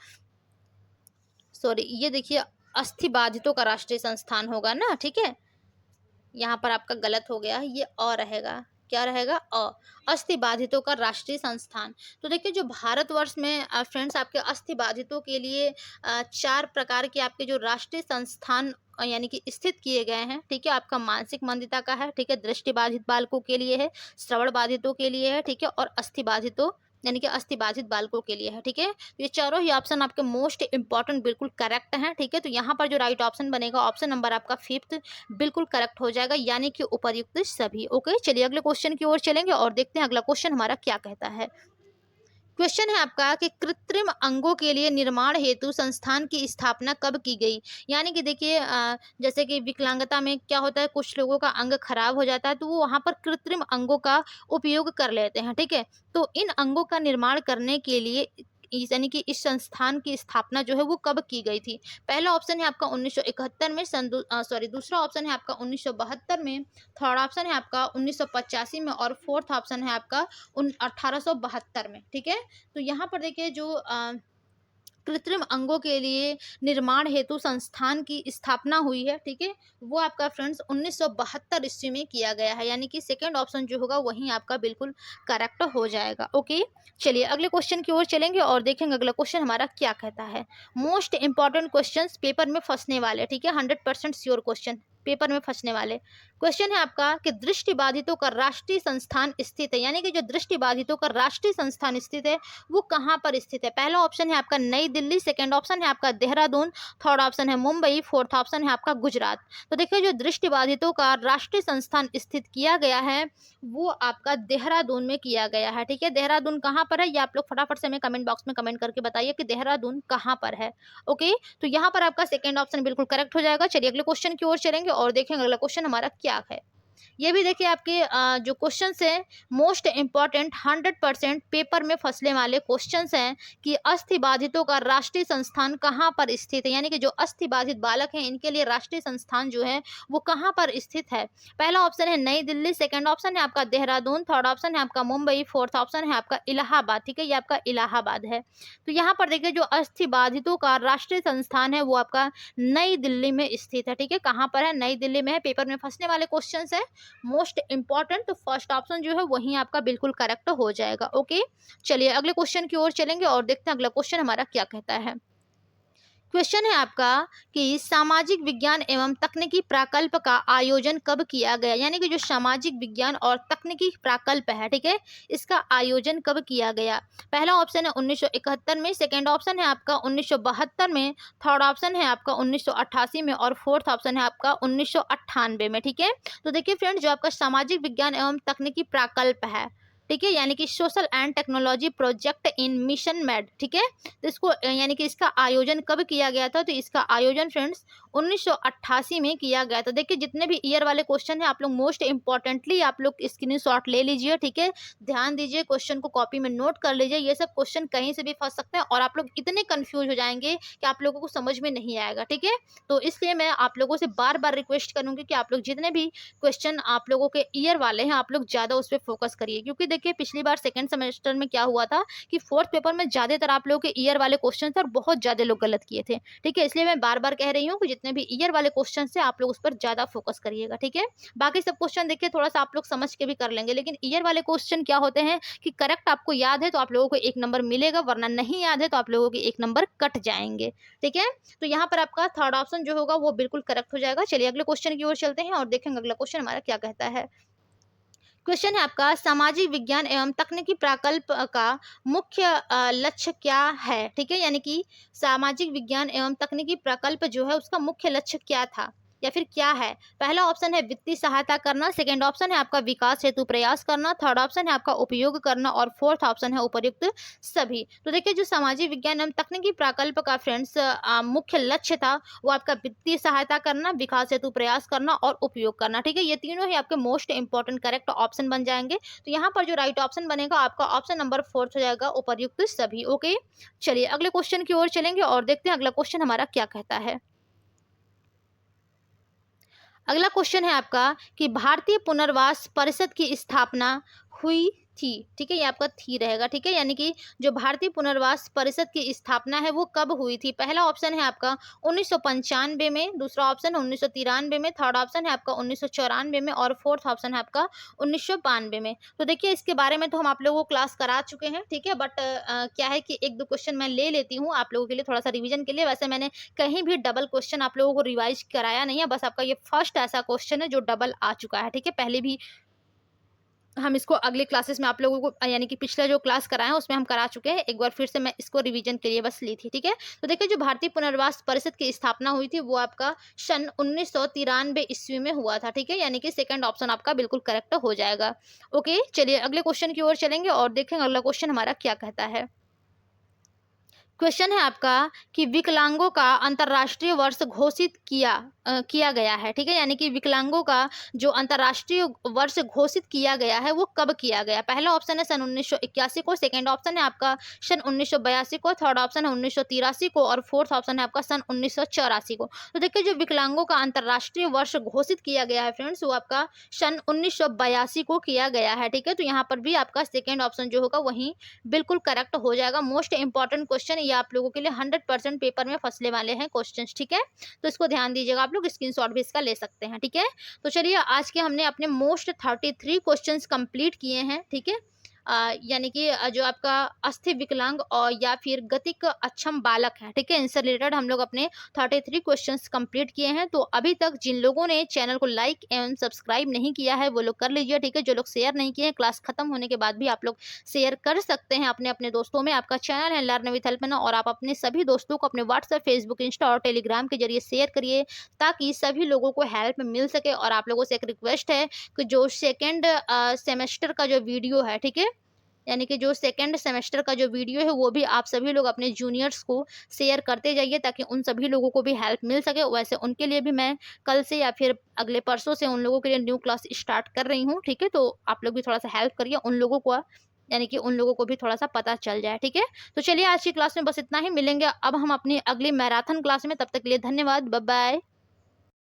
Speaker 1: ये देखिए अस्थि बाधितों का राष्ट्रीय संस्थान होगा ना, ठीक है, यहाँ पर आपका गलत हो गया, ये अ रहेगा, क्या रहेगा, अस्थि बाधितों का राष्ट्रीय संस्थान। तो देखिए जो भारतवर्ष में फ्रेंड्स आपके अस्थि बाधितों के लिए 4 प्रकार के आपके जो राष्ट्रीय संस्थान यानी कि स्थित किए गए हैं, ठीक है, आपका मानसिक मंदिता का है, ठीक है, दृष्टि बाधित बालकों के लिए है, श्रवण बाधितों के लिए है, ठीक है, और अस्थि बाधितों यानी कि अस्थि बाधित बालकों के लिए है, ठीक है। तो ये चारों ही ऑप्शन आपके मोस्ट इंपॉर्टेंट बिल्कुल करेक्ट हैं, ठीक है। तो यहाँ पर जो राइट ऑप्शन बनेगा ऑप्शन नंबर आपका फिफ्थ बिल्कुल करेक्ट हो जाएगा, यानी कि उपर्युक्त सभी। ओके, चलिए अगले क्वेश्चन की ओर चलेंगे और देखते हैं अगला क्वेश्चन हमारा क्या कहता है। क्वेश्चन है आपका कि कृत्रिम अंगों के लिए निर्माण हेतु संस्थान की स्थापना कब की गई। यानी कि देखिए जैसे कि विकलांगता में क्या होता है, कुछ लोगों का अंग खराब हो जाता है तो वो वहाँ पर कृत्रिम अंगों का उपयोग कर लेते हैं, ठीक है। तो इन अंगों का निर्माण करने के लिए यानी कि इस संस्थान की स्थापना जो है वो कब की गई थी। पहला ऑप्शन है आपका 1971 में, दूसरा ऑप्शन है आपका 1972 में, थर्ड ऑप्शन है आपका 1985 में और फोर्थ ऑप्शन है आपका 1872 में, ठीक है। तो यहाँ पर देखिए जो कृत्रिम अंगों के लिए निर्माण हेतु संस्थान की स्थापना हुई है, ठीक है, वो आपका फ्रेंड्स 1972 ईस्वी में किया गया है, यानी कि सेकंड ऑप्शन जो होगा वही आपका बिल्कुल करेक्ट हो जाएगा। ओके, चलिए अगले क्वेश्चन की ओर चलेंगे और देखेंगे अगला क्वेश्चन हमारा क्या कहता है। मोस्ट इंपॉर्टेंट क्वेश्चंस पेपर में फंसने वाले, ठीक है, 100% श्योर क्वेश्चन पेपर में फंसने वाले। क्वेश्चन है आपका कि दृष्टि बाधितों का राष्ट्रीय संस्थान स्थित है, यानी कि जो दृष्टि बाधितों का राष्ट्रीय संस्थान स्थित है वो कहाँ पर स्थित है। पहला ऑप्शन है आपका नई दिल्ली, सेकंड ऑप्शन है आपका देहरादून, थर्ड ऑप्शन है मुंबई, फोर्थ ऑप्शन है आपका गुजरात। तो देखिए जो दृष्टि बाधितों का राष्ट्रीय संस्थान स्थित किया गया है वो आपका देहरादून में किया गया है, ठीक है। देहरादून कहाँ पर है ये आप लोग फटाफट से हमें कमेंट बॉक्स में कमेंट करके बताइए कि देहरादून कहाँ पर है। ओके, तो यहाँ पर आपका सेकंड ऑप्शन बिल्कुल करेक्ट हो जाएगा। चलिए अगले क्वेश्चन की ओर चलेंगे और देखेंगे अगला क्वेश्चन हमारा क्या है। ये भी देखिए आपके जो क्वेश्चन है मोस्ट इम्पॉर्टेंट 100% पेपर में फंसने वाले क्वेश्चन हैं कि अस्थि बाधितों का राष्ट्रीय संस्थान कहाँ पर स्थित है, यानी कि जो अस्थि बाधित बालक हैं इनके लिए राष्ट्रीय संस्थान जो है वो कहाँ पर स्थित है। पहला ऑप्शन है नई दिल्ली, सेकंड ऑप्शन है आपका देहरादून, थर्ड ऑप्शन है आपका मुंबई, फोर्थ ऑप्शन है आपका इलाहाबाद। ठीक है, ये आपका इलाहाबाद है। तो यहाँ पर देखिए जो अस्थि बाधितों का राष्ट्रीय संस्थान है वो आपका नई दिल्ली में स्थित है। ठीक है, कहाँ पर है, नई दिल्ली में है। पेपर में फंसने वाले क्वेश्चन है मोस्ट इंपॉर्टेंट, तो फर्स्ट ऑप्शन जो है वही आपका बिल्कुल करेक्ट हो जाएगा। ओके, चलिए अगले क्वेश्चन की ओर चलेंगे और देखते हैं अगला क्वेश्चन हमारा क्या कहता है। क्वेश्चन है आपका कि सामाजिक विज्ञान एवं तकनीकी प्रकल्प का आयोजन कब किया गया, यानी कि जो सामाजिक विज्ञान और तकनीकी प्रकल्प है, ठीक है, इसका आयोजन कब किया गया। पहला ऑप्शन है 1971 में, सेकंड ऑप्शन है आपका 1972 में, थर्ड ऑप्शन है आपका 1988 में और फोर्थ ऑप्शन है आपका 1998 में। ठीक है, तो देखिए फ्रेंड, जो आपका सामाजिक विज्ञान एवं तकनीकी प्रकल्प है, ठीक है, यानी कि social and technology project in mission made, ठीक है, तो इसको यानी कि इसका आयोजन कब किया गया था, तो इसका आयोजन फ्रेंड्स 1988 में किया गया था। देखिए जितने भी ईयर वाले क्वेश्चन है आप लोग मोस्ट इंपॉर्टेंटली आप लोग स्क्रीनशॉट ले लीजिए। ठीक है, ध्यान दीजिए, क्वेश्चन को कॉपी में नोट कर लीजिए। ये सब क्वेश्चन कहीं से भी फंस सकते हैं और आप लोग इतने कंफ्यूज हो जाएंगे कि आप लोगों को समझ में नहीं आएगा। ठीक है, तो इसलिए मैं आप लोगों से बार बार रिक्वेस्ट करूंगी कि आप लोग जितने भी क्वेश्चन आप लोगों के ईयर वाले हैं आप लोग ज्यादा उस पर फोकस करिए, क्योंकि देखिए पिछली बार सेकंड सेमेस्टर में क्या हुआ था कि फोर्थ पेपर में ज्यादातर आप लोगों के ईयर वाले क्वेश्चन थे और बहुत ज्यादा लोग गलत किए थे। ठीक है, इसलिए मैं बार बार कह रही हूँ कि जितने भी ईयर वाले क्वेश्चन से आप लोग उस पर ज्यादा फोकस करिएगा। ठीक है, बाकी सब क्वेश्चन देखिए थोड़ा सा आप लोग समझ के भी कर लेंगे, लेकिन ईयर वाले क्वेश्चन क्या होते हैं कि करेक्ट आपको याद है तो आप लोगों को 1 नंबर मिलेगा, वरना नहीं याद है तो आप लोगों के 1 नंबर कट जाएंगे। ठीक है, तो यहाँ पर आपका थर्ड ऑप्शन जो होगा वो बिल्कुल करेक्ट हो जाएगा। चलिए अगले क्वेश्चन की ओर चलते हैं और देखेंगे अगला क्वेश्चन हमारा क्या कहता है। क्वेश्चन है आपका सामाजिक विज्ञान एवं तकनीकी प्रकल्प का मुख्य लक्ष्य क्या है। ठीक है, यानी कि सामाजिक विज्ञान एवं तकनीकी प्रकल्प जो है उसका मुख्य लक्ष्य क्या था या फिर क्या है। पहला ऑप्शन है वित्तीय सहायता करना, सेकंड ऑप्शन है आपका विकास हेतु प्रयास करना, थर्ड ऑप्शन है आपका उपयोग करना और फोर्थ ऑप्शन है उपयुक्त सभी। तो देखिए जो सामाजिक विज्ञान एवं तकनीकी प्रकल्प का फ्रेंड्स मुख्य लक्ष्य था वो आपका वित्तीय सहायता करना, विकास हेतु प्रयास करना और उपयोग करना। ठीक है, ये तीनों ही आपके मोस्ट इंपॉर्टेंट करेक्ट ऑप्शन बन जाएंगे। तो यहाँ पर जो राइट ऑप्शन बनेगा आपका ऑप्शन नंबर फोर्थ हो जाएगा, उपयुक्त सभी। ओके, चलिए अगले क्वेश्चन की ओर चलेंगे और देखते हैं अगला क्वेश्चन हमारा क्या कहता है। अगला क्वेश्चन है आपका कि भारतीय पुनर्वास परिषद की स्थापना हुई थी। ठीक है, ये आपका थी रहेगा। ठीक है, यानी कि जो भारतीय पुनर्वास परिषद की स्थापना है वो कब हुई थी। पहला ऑप्शन है आपका 1995 में, दूसरा ऑप्शन है 1993 में, थर्ड ऑप्शन है आपका 1994 में और फोर्थ ऑप्शन है आपका 1992 में। तो देखिए इसके बारे में तो हम आप लोगों को क्लास करा चुके हैं। ठीक है, बट क्या है कि 1-2 क्वेश्चन मैं ले लेती हूँ आप लोगों के लिए थोड़ा सा रिविजन के लिए। वैसे मैंने कहीं भी डबल क्वेश्चन आप लोगों को रिवाइज कराया नहीं है, बस आपका ये फर्स्ट ऐसा क्वेश्चन है जो डबल आ चुका है। ठीक है, पहले भी हम इसको अगले क्लासेस में आप लोगों को यानी कि पिछला जो क्लास कराया उसमें हम करा चुके हैं। एक बार फिर से मैं इसको रिवीजन के लिए बस ली थी। ठीक है, तो देखिए जो भारतीय पुनर्वास परिषद की स्थापना हुई थी वो आपका सन 1993 ईस्वी में हुआ था। ठीक है, यानी कि सेकंड ऑप्शन आपका बिल्कुल करेक्ट हो जाएगा। ओके, चलिए अगले क्वेश्चन की ओर चलेंगे और देखेंगे अगला क्वेश्चन हमारा क्या कहता है। क्वेश्चन है आपका कि विकलांगों का अंतर्राष्ट्रीय वर्ष घोषित किया गया है। ठीक है, यानी कि विकलांगों का जो अंतर्राष्ट्रीय वर्ष घोषित किया गया है वो कब किया गया। पहला ऑप्शन है सन 1981 को, सेकंड ऑप्शन है आपका सन 1982 को, थर्ड ऑप्शन है 1983 को और फोर्थ ऑप्शन है आपका सन 1984 को। तो देखिए जो विकलांगों का अंतर्राष्ट्रीय वर्ष घोषित किया गया है फ्रेंड्स वो आपका सन 1982 को किया गया है। ठीक है, तो यहाँ पर भी आपका सेकेंड ऑप्शन जो होगा वही बिल्कुल करेक्ट हो जाएगा। मोस्ट इंपॉर्टेंट क्वेश्चन ये आप लोगों के लिए 100% पेपर में फंसने वाले हैं क्वेश्चंस। ठीक है, तो इसको ध्यान दीजिएगा, आप लोग स्क्रीनशॉट भी इसका ले सकते हैं। ठीक है, तो चलिए आज के हमने अपने मोस्ट 33 क्वेश्चंस कंप्लीट किए हैं। ठीक है, यानी कि जो आपका अस्थि विकलांग और या फिर गतिक अक्षम बालक है, ठीक है, इनसे रिलेटेड हम लोग अपने 33 क्वेश्चंस कंप्लीट किए हैं। तो अभी तक जिन लोगों ने चैनल को लाइक एवं सब्सक्राइब नहीं किया है वो लोग कर लीजिए। ठीक है, जो लोग शेयर नहीं किए हैं क्लास खत्म होने के बाद भी आप लोग शेयर कर सकते हैं अपने अपने दोस्तों में। आपका चैनल है लर्न विद हेल्पना और आप अपने सभी दोस्तों को अपने व्हाट्सएप, फेसबुक, इंस्टा और टेलीग्राम के जरिए शेयर करिए ताकि सभी लोगों को हेल्प मिल सके। और आप लोगों से एक रिक्वेस्ट है कि जो सेकेंड सेमेस्टर का जो वीडियो है, ठीक है, यानी कि जो सेकंड सेमेस्टर का जो वीडियो है वो भी आप सभी लोग अपने जूनियर्स को शेयर करते जाइए, ताकि उन सभी लोगों को भी हेल्प मिल सके। वैसे उनके लिए भी मैं कल से या फिर अगले परसों से उन लोगों के लिए न्यू क्लास स्टार्ट कर रही हूँ, ठीक है? तो आप लोग भी थोड़ा-सा हेल्प करिए उन लोगों को, यानी कि उन लोगों को भी थोड़ा-सा पता चल जाए, ठीक है? तो चलिए आज की क्लास में बस इतना ही, मिलेंगे अब हम अपनी अगली मैराथन क्लास में, तब तक के लिए धन्यवाद, बाय बाय।